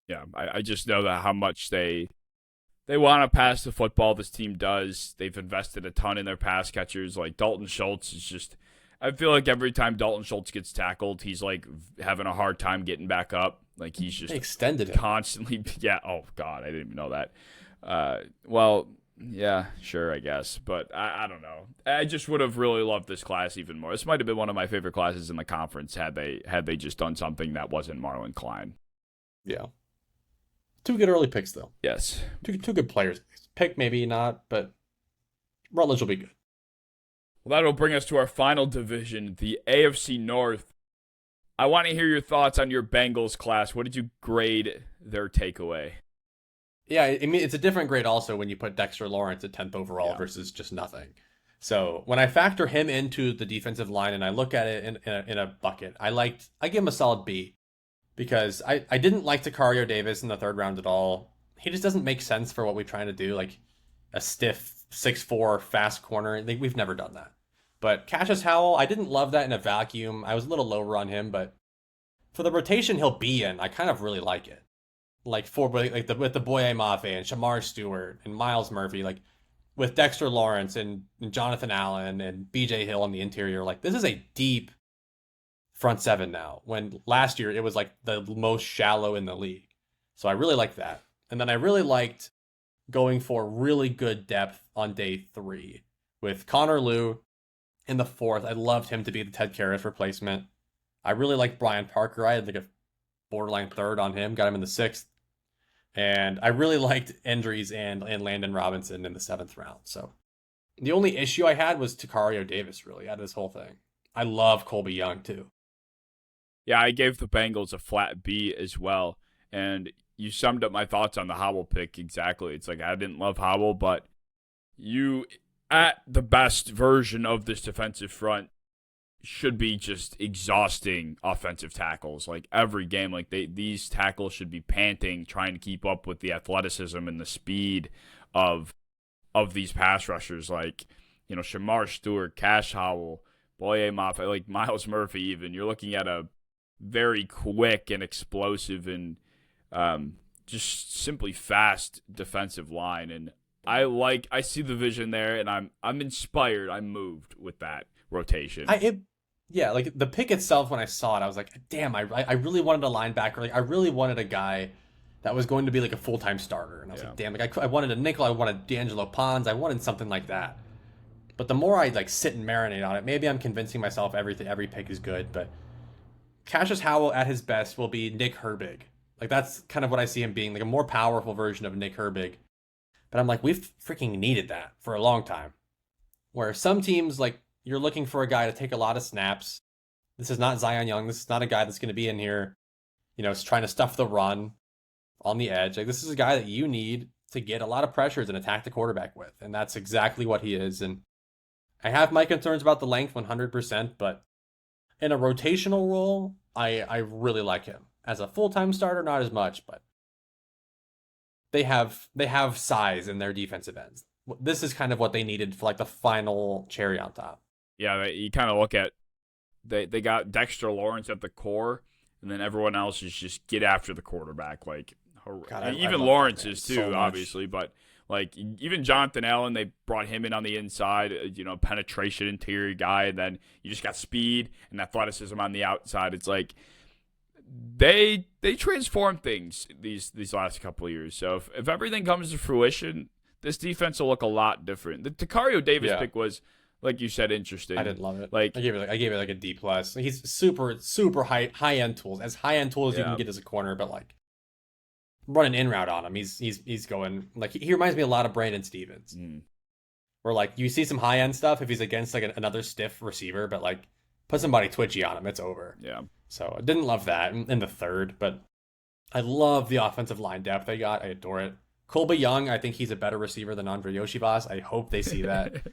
Yeah, I just know that how much they want to pass the football. This team does. They've invested a ton in their pass catchers. Like Dalton Schultz is just. I feel like every time Dalton Schultz gets tackled, he's like having a hard time getting back up. Like he's just extended constantly. Yeah. Oh God, I didn't even know that. Well, yeah, sure, I guess, but I don't know. I just would have really loved this class even more. This might have been one of my favorite classes in the conference had they just done something that wasn't Marlon Klein. Yeah. 2 good early picks though. Yes. Two good players. Pick maybe not, but Rutledge will be good. Well, that'll bring us to our final division, the AFC North. I want to hear your thoughts on your Bengals class. What did you grade their takeaway? Yeah, I mean, it's a different grade also when you put Dexter Lawrence at 10th overall Yeah. versus just nothing. So when I factor him into the defensive line and I look at it in a bucket, I give him a solid B because I didn't like Takario Davis in the third round at all. He just doesn't make sense for what we're trying to do, like a stiff 6'4" fast corner. We've never done that. But Cassius Howell, I didn't love that in a vacuum. I was a little lower on him, but for the rotation he'll be in, I kind of really like it. Like with the Boye Mafe and Shamar Stewart and Miles Murphy, like with Dexter Lawrence and Jonathan Allen and BJ Hill on the interior, like this is a deep front seven now. When last year it was like the most shallow in the league. So I really like that. And then I really liked going for really good depth on day 3 with Connor Liu in the 4th. I loved him to be the Ted Karras replacement. I really liked Brian Parker. I had like a borderline 3rd on him, got him in the 6th. And I really liked Endries and Landon Robinson in the 7th round. So the only issue I had was Takario Davis, really, out of this whole thing. I love Colby Young, too. Yeah, I gave the Bengals a flat B as well. And you summed up my thoughts on the Howell pick exactly. It's like I didn't love Howell, but you, at the best version of this defensive front, should be just exhausting offensive tackles. Like every game, like these tackles should be panting, trying to keep up with the athleticism and the speed of these pass rushers. Like, you know, Shamar Stewart, Cash Howell, Boye Mafe, like Miles Murphy even. You're looking at a very quick and explosive and just simply fast defensive line. And I see the vision there, and I'm inspired. I'm moved with that rotation. Yeah, like the pick itself, when I saw it, I was like, damn, I really wanted a linebacker. Like I really wanted a guy that was going to be like a full-time starter. And I was like, damn, like I wanted a nickel, I wanted D'Angelo Pons, I wanted something like that. But the more I like sit and marinate on it, maybe I'm convincing myself every pick is good. But Cassius Howell at his best will be Nick Herbig. Like that's kind of what I see him being, like a more powerful version of Nick Herbig. But I'm like, we've freaking needed that for a long time. Where some teams, like, you're looking for a guy to take a lot of snaps. This is not Zion Young. This is not a guy that's going to be in here, you know, trying to stuff the run on the edge. Like, this is a guy that you need to get a lot of pressures and attack the quarterback with. And that's exactly what he is. And I have my concerns about the length 100%, but in a rotational role, I really like him. As a full-time starter, not as much, but they have size in their defensive ends. This is kind of what they needed for like the final cherry on top. Yeah, you kind of look at they got Dexter Lawrence at the core, and then everyone else is just get after the quarterback. Like God, even Lawrence is too, so obviously, but like even Jonathan Allen, they brought him in on the inside, you know, penetration interior guy, and then you just got speed and athleticism on the outside. It's like they transformed things these last couple of years. So if everything comes to fruition, this defense will look a lot different. The Takario Davis pick was, like you said, interesting. I didn't love it. Like I gave it like a D plus. He's super high end tools, as high end tools you can get as a corner, but like run an in route on him. He's going like he reminds me a lot of Brandon Stevens. Where like you see some high end stuff if he's against like another stiff receiver, but like put somebody twitchy on him, it's over. Yeah. So I didn't love that in the 3rd, but I love the offensive line depth they got. I adore it. Colby Young, I think he's a better receiver than Andre Yoshivas. I hope they see that.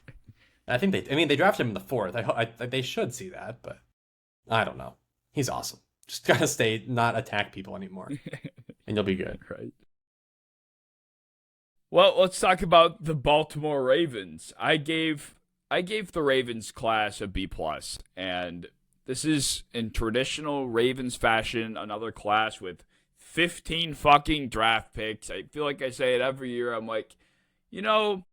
I think they drafted him in the 4th. They should see that, but I don't know. He's awesome. Just gotta not attack people anymore, and you'll be good. Right. Well, let's talk about the Baltimore Ravens. I gave the Ravens class a B+, and this is in traditional Ravens fashion, another class with 15 fucking draft picks. I feel like I say it every year. I'm like, you know,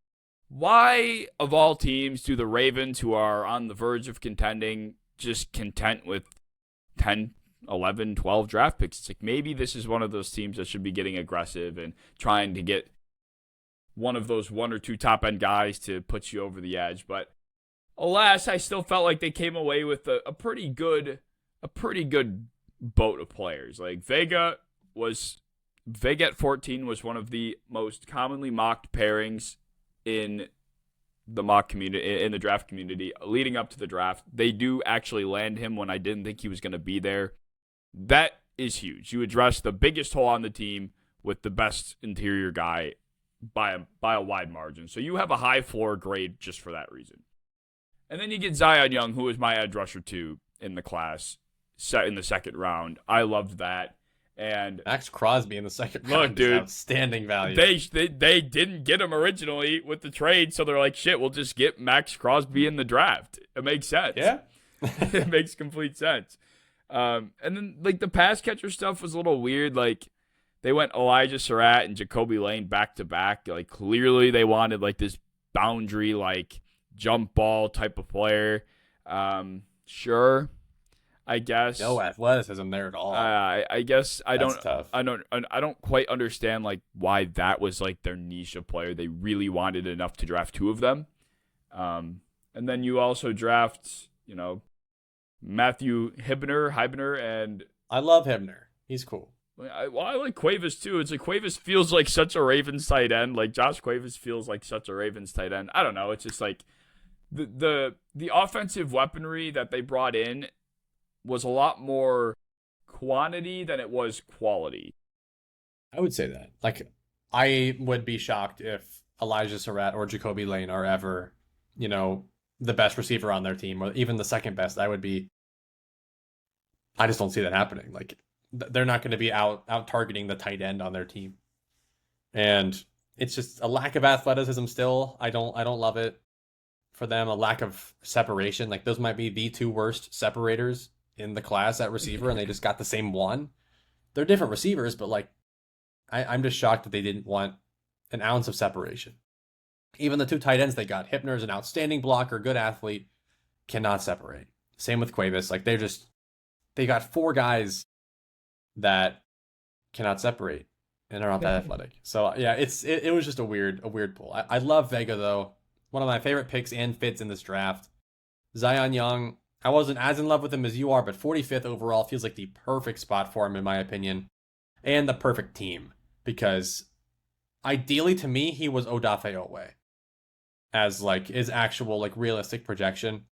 why of all teams do the Ravens, who are on the verge of contending, just content with 10, 11, 12 draft picks? It's like maybe this is one of those teams that should be getting aggressive and trying to get one of those 1 or 2 top-end guys to put you over the edge. But alas, I still felt like they came away with a pretty good boat of players. Like Vega at 14 was one of the most commonly mocked pairings in the mock community, in the draft community leading up to the draft. They do actually land him when I didn't think he was going to be there. That is huge. You address the biggest hole on the team with the best interior guy by a wide margin. So you have a high floor grade just for that reason. And then you get Zion Young, who was my edge rusher too in the class, set in the second round. I loved that. And Max Crosby in the second look, round dude, is outstanding value. They didn't get him originally with the trade, so they're like, shit, we'll just get Max Crosby in the draft. It makes sense. Yeah. It makes complete sense. And then like the pass catcher stuff was a little weird. Like they went Elijah Surratt and Jacoby Lane back to back. Like clearly they wanted like this boundary like jump ball type of player. Sure. I guess No athleticism there at all. I guess I That's don't tough. I don't quite understand like why that was like their niche of player. They really wanted enough to draft two of them. And then you also draft, Matthew Hibner, and I love Hibner. He's cool. I like Cuevas too. It's like Cuevas feels like such a Ravens tight end. Like Josh Cuevas feels like such a Ravens tight end. I don't know. It's just like the offensive weaponry that they brought in was a lot more quantity than it was quality. I would say that. Like, I would be shocked if Elijah Surratt or Jacoby Lane are ever, the best receiver on their team, or even the second best. I just don't see that happening. Like, they're not going to be out targeting the tight end on their team. And it's just a lack of athleticism still. I don't love it for them. A lack of separation. Like, those might be the two worst separators in the class at receiver, and they just got the same one. They're different receivers, but like I'm just shocked that they didn't want an ounce of separation. Even the two tight ends they got, Hibner is an outstanding blocker, good athlete, cannot separate. Same with Cuevas. Like they got four guys that cannot separate and are not that athletic. So yeah, it was just a weird pull. I love Vega though. One of my favorite picks and fits in this draft. Zion Young, I wasn't as in love with him as you are, but 45th overall feels like the perfect spot for him, in my opinion, and the perfect team. Because ideally, to me, he was Odafe Owe as like his actual like realistic projection.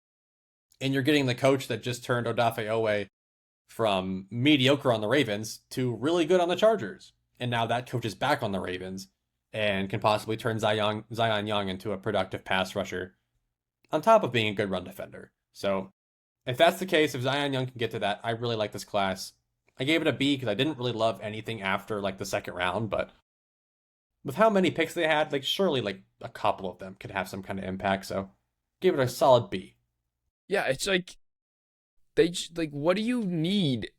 And you're getting the coach that just turned Odafe Owe from mediocre on the Ravens to really good on the Chargers. And now that coach is back on the Ravens and can possibly turn Zion Young into a productive pass rusher on top of being a good run defender. So if that's the case, if Zion Young can get to that, I really like this class. I gave it a B because I didn't really love anything after like the second round, but with how many picks they had, like surely like a couple of them could have some kind of impact. So give it a solid B. Yeah, it's like what do you need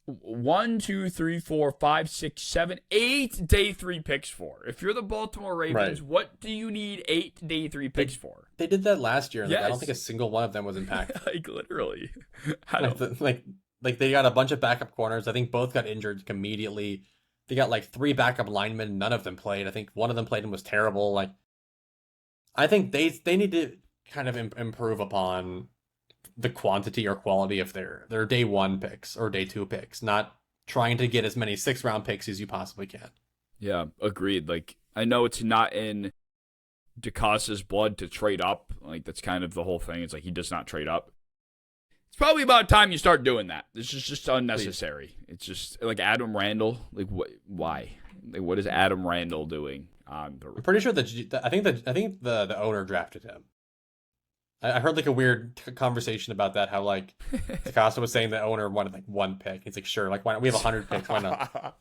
1, 2, 3, 4, 5, 6, 7, 8 day 3 picks for? If you're the Baltimore Ravens, what do you need 8 day 3 picks for? They did that last year, and yes. I don't think a single one of them was impacted. Like literally, like they got a bunch of backup corners. I think both got injured immediately. They got like 3 backup linemen. None of them played. I think one of them played and was terrible. Like, I think they need to kind of improve upon the quantity or quality of their day 1 picks or day 2 picks, not trying to get as many 6th round picks as you possibly can. Yeah, agreed. Like, I know it's not in DeCosta's blood to trade up. Like, that's kind of the whole thing. It's like he does not trade up. It's probably about time you start doing that. This is just unnecessary. Please. It's just like Adam Randall. Like, why? Like, what is Adam Randall doing on the? I'm pretty sure I think the owner drafted him. I heard like a weird conversation about that. How like DeCosta was saying the owner wanted like 1 pick. He's like, sure, like why not? We have 100 picks. Why not? And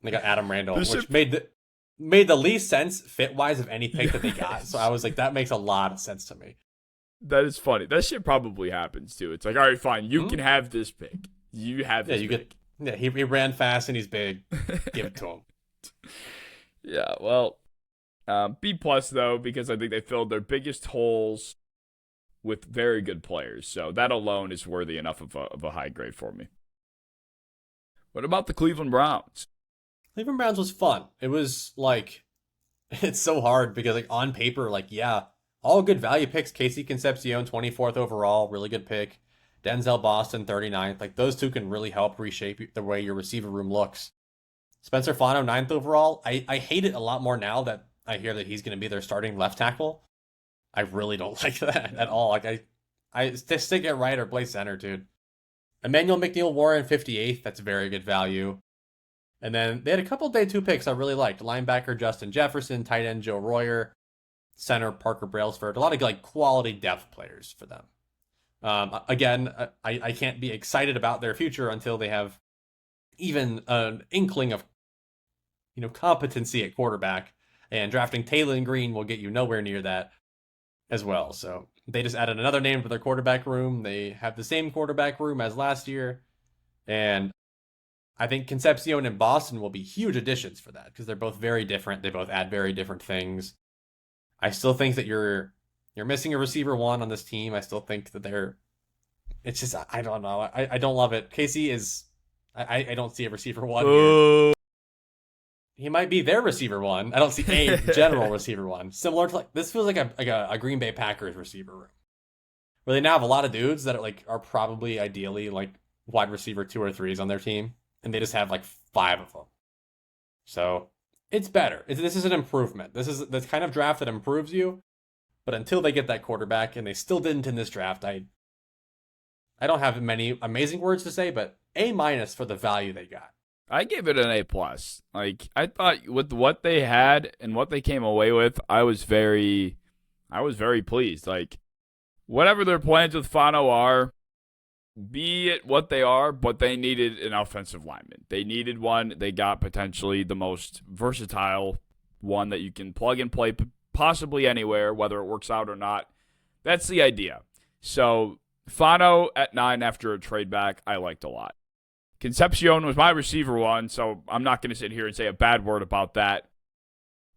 they got Adam Randall, which made the least sense fit wise of any pick that they got. So I was like, that makes a lot of sense to me. That is funny. That shit probably happens too. It's like, all right, fine, you can have this pick. You have this pick. He ran fast and he's big. Give it to him. Yeah, well, B+ though, because I think they filled their biggest holes with very good players. So that alone is worthy enough of a high grade for me. What about the Cleveland Browns? Cleveland Browns was fun. It was like, it's so hard because like on paper, like, yeah, all good value picks. Casey Concepcion, 24th overall, really good pick. Denzel Boston, 39th. Like those two can really help reshape the way your receiver room looks. Spencer Fano, 9th overall. I hate it a lot more now that I hear that he's going to be their starting left tackle. I really don't like that at all. Like I just stick it right or play center, dude. Emmanuel McNeil Warren, 58th. That's very good value. And then they had a couple day 2 picks I really liked. Linebacker Justin Jefferson, tight end Joe Royer, center Parker Brailsford. A lot of like quality depth players for them. Again, I can't be excited about their future until they have even an inkling of competency at quarterback. And drafting Taylor Green will get you nowhere near that as well. So they just added another name to their quarterback room. They have the same quarterback room as last year. And I think Concepcion and Boston will be huge additions for that because they're both very different. They both add very different things. I still think that you're missing a receiver 1 on this team. I still think that it's just, I don't know. I don't love it. Casey is, I don't see a receiver 1 here. He might be their receiver 1. I don't see a general receiver 1. Similar to this feels like a Green Bay Packers receiver room, where they now have a lot of dudes that are probably ideally like wide receiver 2 or 3s on their team, and they just have like 5 of them. So it's better. This is an improvement. This is the kind of draft that improves you. But until they get that quarterback, and they still didn't in this draft, I don't have many amazing words to say, but A- for the value they got. I gave it an A+. Like, I thought with what they had and what they came away with, I was very pleased. Like, whatever their plans with Fano are, be it what they are, but they needed an offensive lineman. They needed one. They got potentially the most versatile one that you can plug and play possibly anywhere, whether it works out or not. That's the idea. So Fano at 9 after a trade back, I liked a lot. Concepcion was my receiver 1, so I'm not going to sit here and say a bad word about that.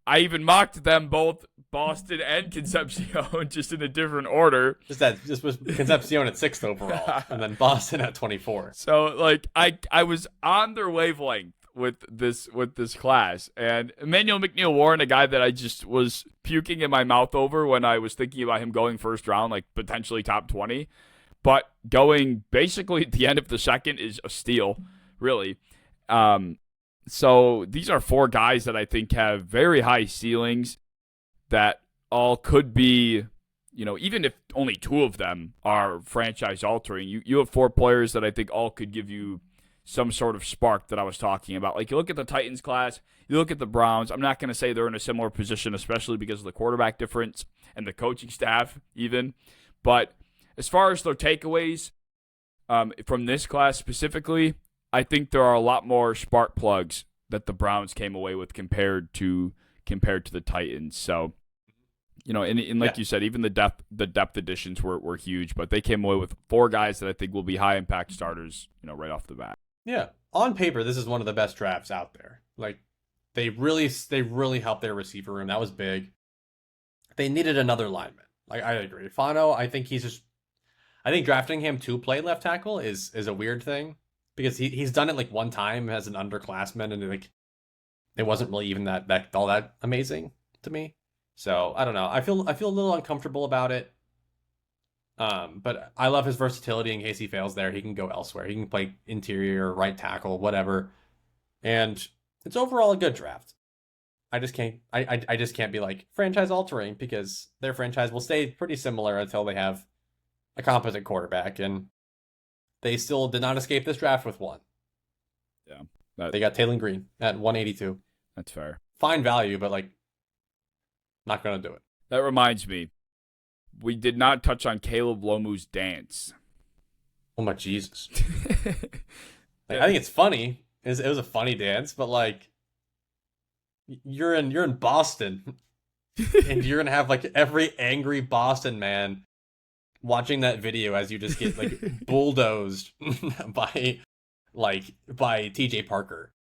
I even mocked them both, Boston and Concepcion, just in a different order. Just was Concepcion at 6th overall, and then Boston at 24. So like I was on their wavelength with this class, and Emmanuel McNeil-Warren, a guy that I just was puking in my mouth over when I was thinking about him going first round, like potentially top 20. But going basically at the end of the second is a steal, really. So these are 4 guys that I think have very high ceilings that all could be, even if only 2 of them are franchise altering, you have 4 players that I think all could give you some sort of spark that I was talking about. Like, you look at the Titans class, you look at the Browns. I'm not going to say they're in a similar position, especially because of the quarterback difference and the coaching staff even. But as far as their takeaways from this class specifically, I think there are a lot more spark plugs that the Browns came away with compared to the Titans. So, and like you said, even the depth additions were huge, but they came away with 4 guys that I think will be high impact starters, right off the bat. Yeah, on paper, this is one of the best drafts out there. Like, they really helped their receiver room. That was big. They needed another lineman. Like, I agree. Fano, I think drafting him to play left tackle is a weird thing because he's done it like one time as an underclassman, and like it wasn't really even that all that amazing to me. So I don't know. I feel a little uncomfortable about it. But I love his versatility in case he fails there. He can go elsewhere. He can play interior, right tackle, whatever. And it's overall a good draft. I just can't be like franchise altering because their franchise will stay pretty similar until they have a competent quarterback, and they still did not escape this draft with one. Yeah. They got Taylor Green at 182. That's fair. Fine value, but like not going to do it. That reminds me. We did not touch on Caleb Lomu's dance. Oh my Jesus. Like, I think it's funny. It was a funny dance, but like you're in Boston and you're going to have like every angry Boston man watching that video as you just get like bulldozed by TJ Parker.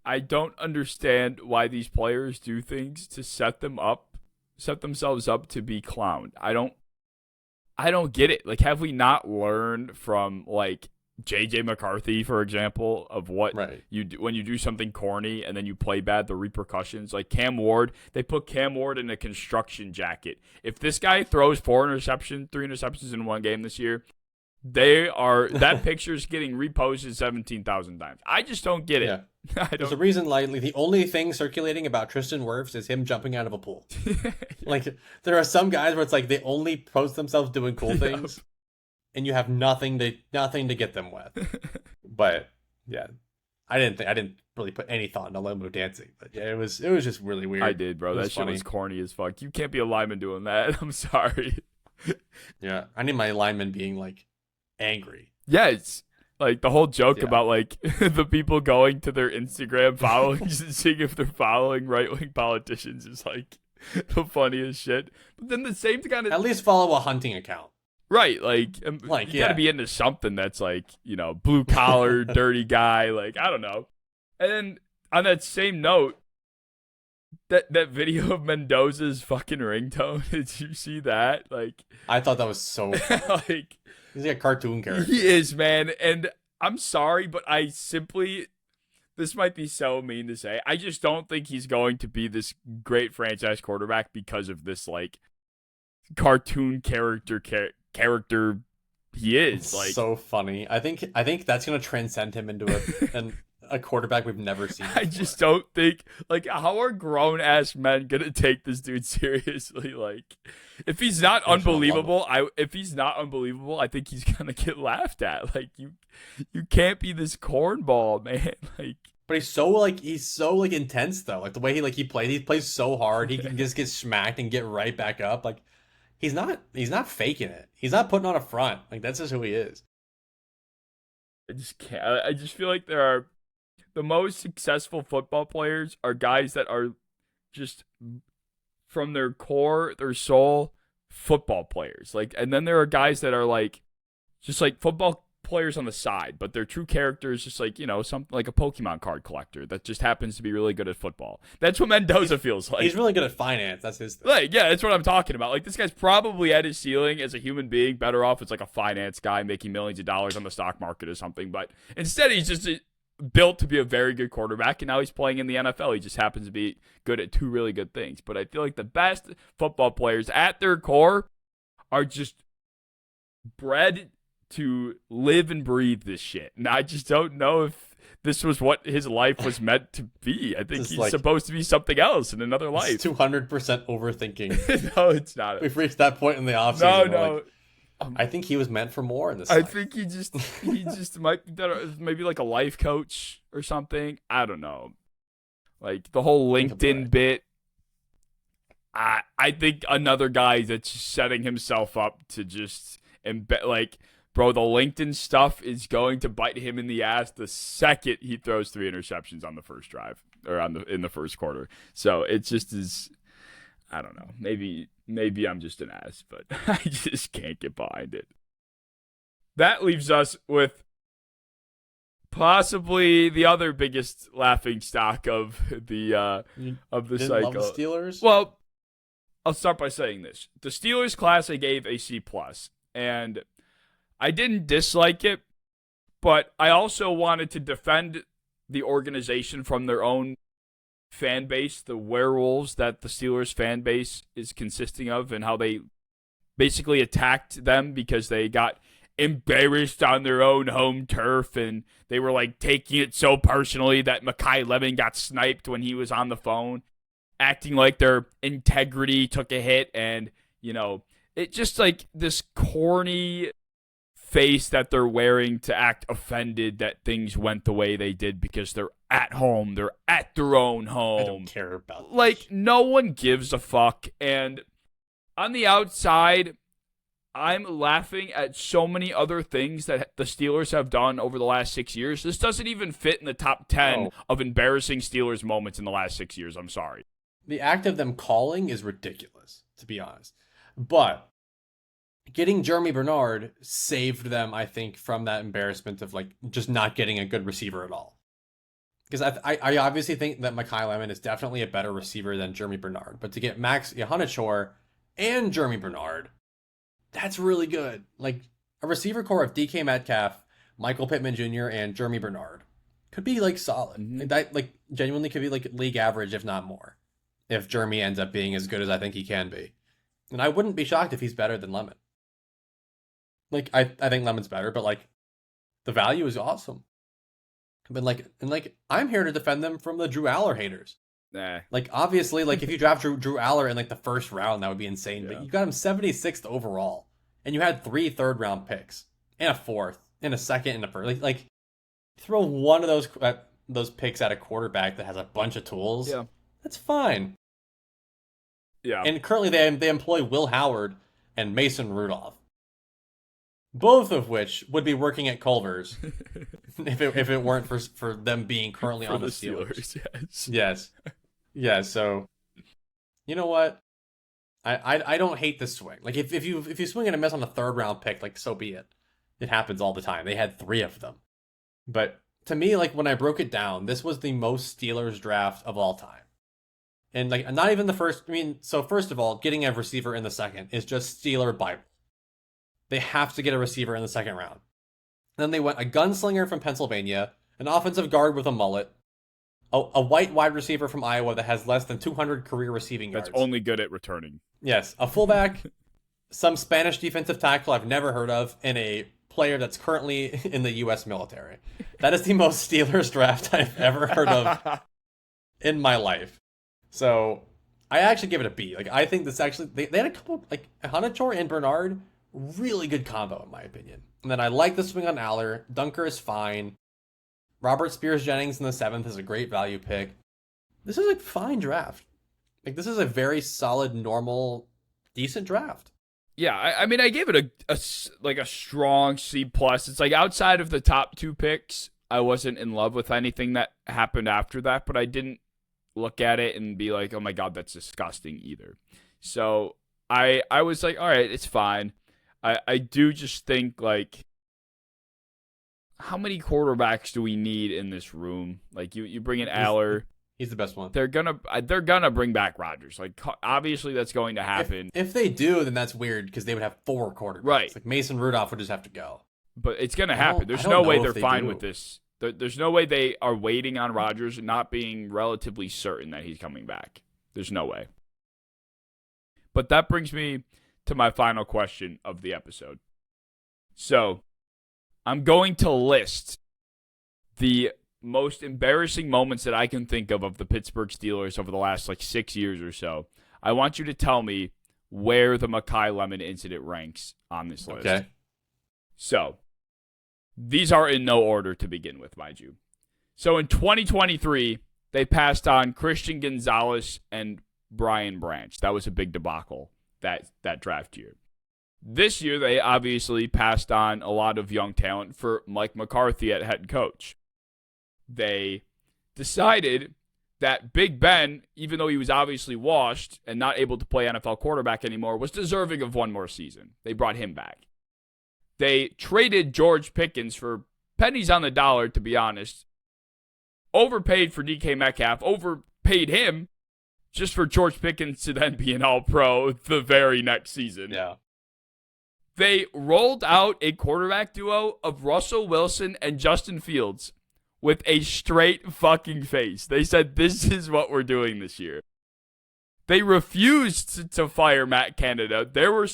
I don't understand why these players do things to set themselves up to be clowned. I don't get it. Like, have we not learned from like JJ McCarthy, for example, of what you do when you do something corny and then you play bad, the repercussions? Like Cam Ward, they put Cam Ward in a construction jacket. If this guy throws 3 interceptions in one game this year, that picture's getting reposted 17,000 times. I just don't get it. Yeah. There's a reason like the only thing circulating about Tristan Wirfs is him jumping out of a pool. Like there are some guys where it's like they only post themselves doing cool things and you have nothing to get them with. But yeah, I didn't really put any thought into limo dancing, but yeah, it was just really weird. I did, bro. It was That shit funny. was corny as fuck. You can't be a lineman doing that. I'm sorry. Yeah, I need my lineman being like angry. Yeah, it's like the whole joke Yeah, about like the people going to their Instagram followings and seeing if they're following right wing politicians is like the funniest shit. But then the same kind of at least follow a hunting account. right, like Like, you got to yeah, be into something that's like blue collar, dirty guy. Like I don't know. And then on that same note, that video of Mendoza's fucking ringtone. Did you see that? Like, I thought that was so funny. like He's like a cartoon character. he is, man. And I'm sorry, but I simply this might be so mean to say. I just don't think he's going to be this great franchise quarterback because of this like cartoon character he is. Like So funny. I think that's gonna transcend him into a quarterback we've never seen before. I just don't think like how are grown ass men gonna take this dude seriously? Like if he's not I'm sure I love unbelievable, if he's not unbelievable, I think he's gonna get laughed at. Like you can't be this cornball, man. Like But he's so like intense though. Like the way he plays so hard. He can just get smacked and get right back up. Like he's not faking it. He's not putting on a front. Like that's just who he is. I just can't. I just feel like there are the most successful football players are guys that are just from their core, their soul, football players. Like, and then there are guys that are like, just like football players on the side, but their true character is just like, something like a Pokemon card collector that just happens to be really good at football. That's what Mendoza feels like. He's really good at finance. That's his thing. Like, yeah, that's what I'm talking about. Like, this guy's probably at his ceiling as a human being, better off as like a finance guy making millions of dollars on the stock market or something. But instead, he's just built to be a very good quarterback, and now he's playing in the NFL. He just happens to be good at two really good things. But I feel like the best football players at their core are just bred to live and breathe this shit. And I just don't know if this was what his life was meant to be. I think he's supposed to be something else in another life. 200% overthinking. No, it's not. We've reached that point in the offseason. No. I think he was meant for more in this. I think he just might be better, maybe like a life coach or something. I don't know. Like the whole LinkedIn bit. I think another guy that's setting himself up to just like, bro, the LinkedIn stuff is going to bite him in the ass the second he throws 3 interceptions on the first drive or in the first quarter. So it just is. I don't know. Maybe I'm just an ass, but I just can't get behind it. That leaves us with possibly the other biggest laughing stock of the cycle. Love the Steelers? Well, I'll start by saying this: the Steelers class I gave a C+, and I didn't dislike it, but I also wanted to defend the organization from their own fan base, the werewolves that the Steelers fan base is consisting of, and how they basically attacked them because they got embarrassed on their own home turf, and they were like taking it so personally that Mekhi Lemon got sniped when he was on the phone, acting like their integrity took a hit, and it just like this corny face that they're wearing to act offended that things went the way they did because they're at home. They're at their own home. I don't care about this. Like, no one gives a fuck. And on the outside, I'm laughing at so many other things that the Steelers have done over the last 6 years. This doesn't even fit in the top 10 of embarrassing Steelers moments in the last 6 years. I'm sorry. The act of them calling is ridiculous, to be honest. But getting Jeremy Bernard saved them, I think, from that embarrassment of like just not getting a good receiver at all. Because I obviously think that Mekhi Lemon is definitely a better receiver than Jeremy Bernard. But to get Max Yahanachor and Jeremy Bernard, that's really good. Like a receiver core of DK Metcalf, Michael Pittman Jr., and Jeremy Bernard could be like solid. Mm-hmm. That like genuinely could be like league average, if not more, if Jeremy ends up being as good as I think he can be. And I wouldn't be shocked if he's better than Lemon. Like I think Lemon's better, but like the value is awesome. But like I'm here to defend them from the Drew Aller haters. Nah. Like obviously, like if you draft Drew Aller in like the first round, that would be insane. Yeah. But you got him 76th overall, and you had 3 third-round picks and a 4th and a 2nd and a 1st. Like throw one of those those picks at a quarterback that has a bunch of tools, Yeah. that's fine. Yeah. And currently they employ Will Howard and Mason Rudolph, both of which would be working at Culver's if it weren't for them being currently For on the the Steelers. Steelers, yes. Yes. Yeah, so you know what? I don't hate this swing. Like if you swing and a miss on a third round pick, like so be it. It happens all the time. They had 3 of them. But to me, like when I broke it down, this was the most Steelers draft of all time. And like not even the first, I mean, so first of all, getting a receiver in the second is just Steeler Bible. They have to get a receiver in the second round. Then they went a gunslinger from Pennsylvania, an offensive guard with a mullet, a white wide receiver from Iowa that has less than 200 career receiving yards. That's only good at returning. Yes, a fullback, some Spanish defensive tackle I've never heard of, and a player that's currently in the U.S. military. That is the most Steelers draft I've ever heard of in my life. So I actually give it a B. Like I think this actually they had a couple like Hanachor and Bernard, really good combo in my opinion. And then I like the swing on Aller. Dunker is fine. Robert Spears Jennings in the 7th is a great value pick. This is a fine draft. Like this is a very solid, normal, decent draft. Yeah, I mean, I gave it a strong C plus. It's like outside of the top 2 picks, I wasn't in love with anything that happened after that, but I didn't look at it and be like, oh my God, that's disgusting either. So I was like, all right, it's fine. I do just think like, how many quarterbacks do we need in this room? Like you bring in Aller. He's the best one. They're gonna bring back Rodgers. Like obviously that's going to happen. If they do, then that's weird because they would have 4 quarterbacks. Right. Like Mason Rudolph would just have to go. But it's gonna happen. There's no way they're fine with this. There's no way they are waiting on Rodgers and not being relatively certain that he's coming back. There's no way. But that brings me to my final question of the episode. So, I'm going to list the most embarrassing moments that I can think of the Pittsburgh Steelers over the last 6 years or so. I want you to tell me where the Mekhi Lemon incident ranks on this list. Okay. So, these are in no order to begin with, mind you. So in 2023, they passed on Christian Gonzalez and Brian Branch. That was a big debacle that draft year. This year, they obviously passed on a lot of young talent for Mike McCarthy at head coach. They decided that Big Ben, even though he was obviously washed and not able to play NFL quarterback anymore, was deserving of one more season. They brought him back. They traded George Pickens for pennies on the dollar, to be honest. Overpaid for DK Metcalf, overpaid him just for George Pickens to then be an all-pro the very next season. Yeah. They rolled out a quarterback duo of Russell Wilson and Justin Fields with a straight fucking face. They said, this is what we're doing this year. They refused to fire Matt Canada. There were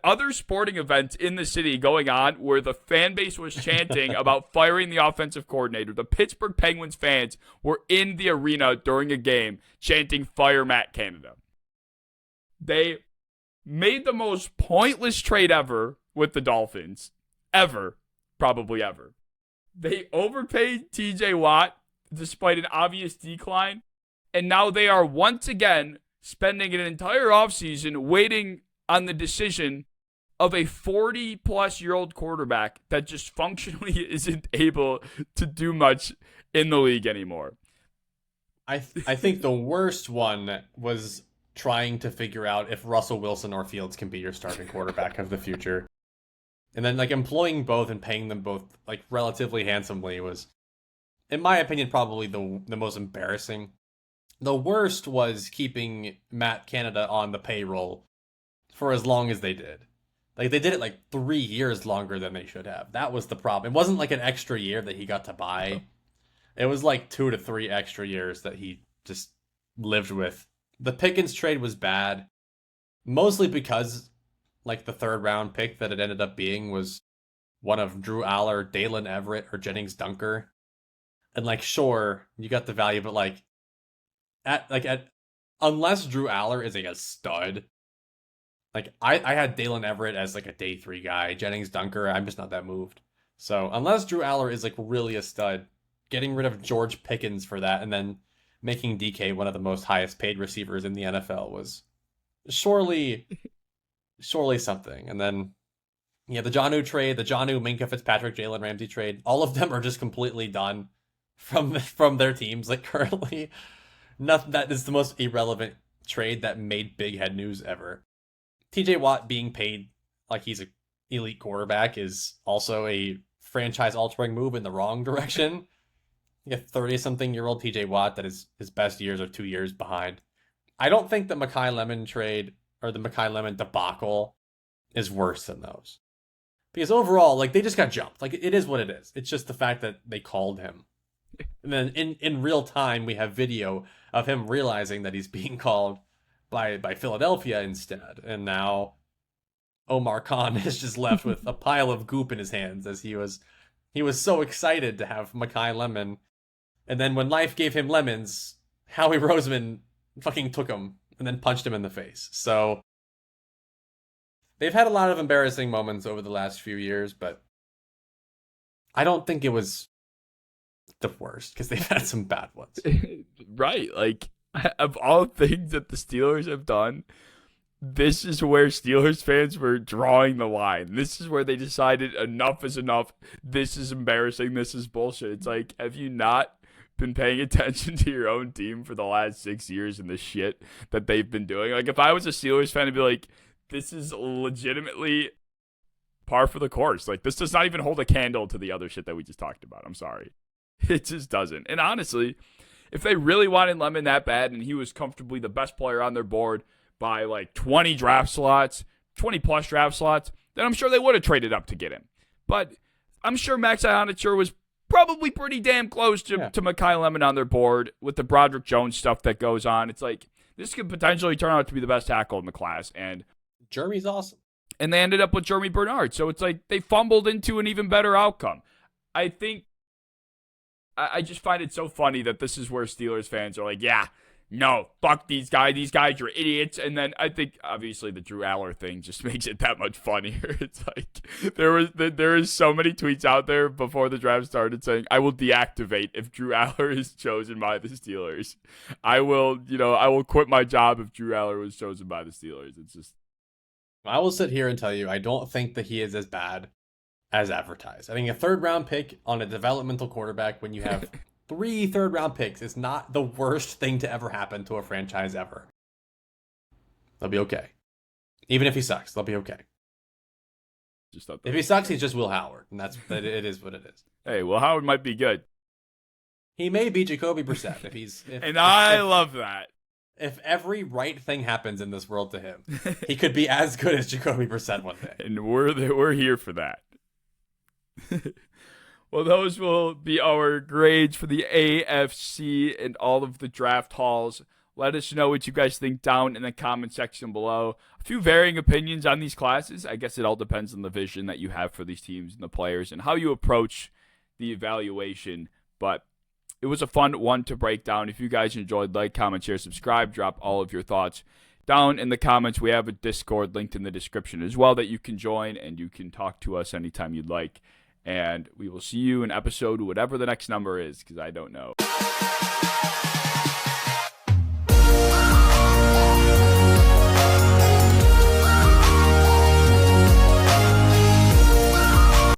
other sporting events in the city going on where the fan base was chanting about firing the offensive coordinator. The Pittsburgh Penguins fans were in the arena during a game chanting, fire Matt Canada. They made the most pointless trade ever with the Dolphins. Probably ever. They overpaid TJ Watt despite an obvious decline. And now they are once again spending an entire offseason waiting on the decision of a 40-plus-year-old quarterback that just functionally isn't able to do much in the league anymore. I think the worst one was trying to figure out if Russell Wilson or Fields can be your starting quarterback of the future. And then employing both and paying them both relatively handsomely was, in my opinion, probably the most embarrassing. The worst was keeping Matt Canada on the payroll for as long as they did. They did it 3 years longer than they should have. That was the problem. It wasn't an extra year that he got to buy. It was 2 to 3 extra years that he just lived with. The Pickens trade was bad, mostly because the third round pick that it ended up being was one of Drew Aller, Dalen Everett, or Jennings Dunker. And sure, you got the value, but unless Drew Aller is a stud, I had Dalen Everett as a day 3 guy. Jennings Dunker, I'm just not that moved. So unless Drew Aller is really a stud, getting rid of George Pickens for that, and then making DK one of the most highest paid receivers in the NFL was surely something. And then the Jonnu trade, the Jonnu, Minka Fitzpatrick, Jalen Ramsey trade, all of them are just completely done from their teams. Like currently, nothing. That is the most irrelevant trade that made big head news ever. TJ Watt being paid like he's an elite quarterback is also a franchise altering move in the wrong direction. You get 30-something-year-old TJ Watt that is his best years are 2 years behind. I don't think the Mekhi Lemon trade or the Mekhi Lemon debacle is worse than those. Because overall, like, they just got jumped. Like, it is what it is. It's just the fact that they called him. And then in real time, we have video of him realizing that he's being called by Philadelphia instead. And now Omar Khan is just left with a pile of goop in his hands as he was so excited to have Mekhi Lemon. And then when life gave him lemons, Howie Roseman fucking took him and then punched him in the face. So they've had a lot of embarrassing moments over the last few years, but I don't think it was the worst because they've had some bad ones. Right. Like, of all things that the Steelers have done, this is where Steelers fans were drawing the line. This is where they decided enough is enough. This is embarrassing. This is bullshit. It's like, have you not been paying attention to your own team for the last 6 years and the shit that they've been doing? Like, if I was a Steelers fan, I'd be like, this is legitimately par for the course. Like, this does not even hold a candle to the other shit that we just talked about. I'm sorry. It just doesn't. And honestly, if they really wanted Lemon that bad and he was comfortably the best player on their board by like 20 draft slots, 20 plus draft slots, then I'm sure they would have traded up to get him. But I'm sure Max Ioannidis was probably pretty damn close to Mekhi Lemon on their board with the Broderick Jones stuff that goes on. It's like, this could potentially turn out to be the best tackle in the class. And Jeremy's awesome. And they ended up with Jeremy Bernard. So it's like they fumbled into an even better outcome. I think I just find it so funny that this is where Steelers fans are like, yeah, no, fuck these guys. These guys are idiots. And then I think, obviously, the Drew Aller thing just makes it that much funnier. It's like there is so many tweets out there before the draft started saying, I will deactivate if Drew Aller is chosen by the Steelers. I will quit my job if Drew Aller was chosen by the Steelers. It's just. I will sit here and tell you, I don't think that he is as bad as advertised. I think a third-round pick on a developmental quarterback when you have 3 third-round picks is not the worst thing to ever happen to a franchise ever. They'll be okay. Even if he sucks, they'll be okay. If he sucks, he's just Will Howard, and it is what it is. Hey, Will Howard might be good. He may be Jacoby Brissett if I love that. If every right thing happens in this world to him, he could be as good as Jacoby Brissett one day. And we're here for that. Well, those will be our grades for the AFC and all of the draft hauls. Let us know what you guys think down in the comment section below. A few varying opinions on these classes. I guess it all depends on the vision that you have for these teams and the players and how you approach the evaluation. But it was a fun one to break down. If you guys enjoyed, like, comment, share, subscribe, drop all of your thoughts down in the comments. We have a Discord linked in the description as well that you can join, and you can talk to us anytime you'd like. And we will see you in episode whatever the next number is, because I don't know.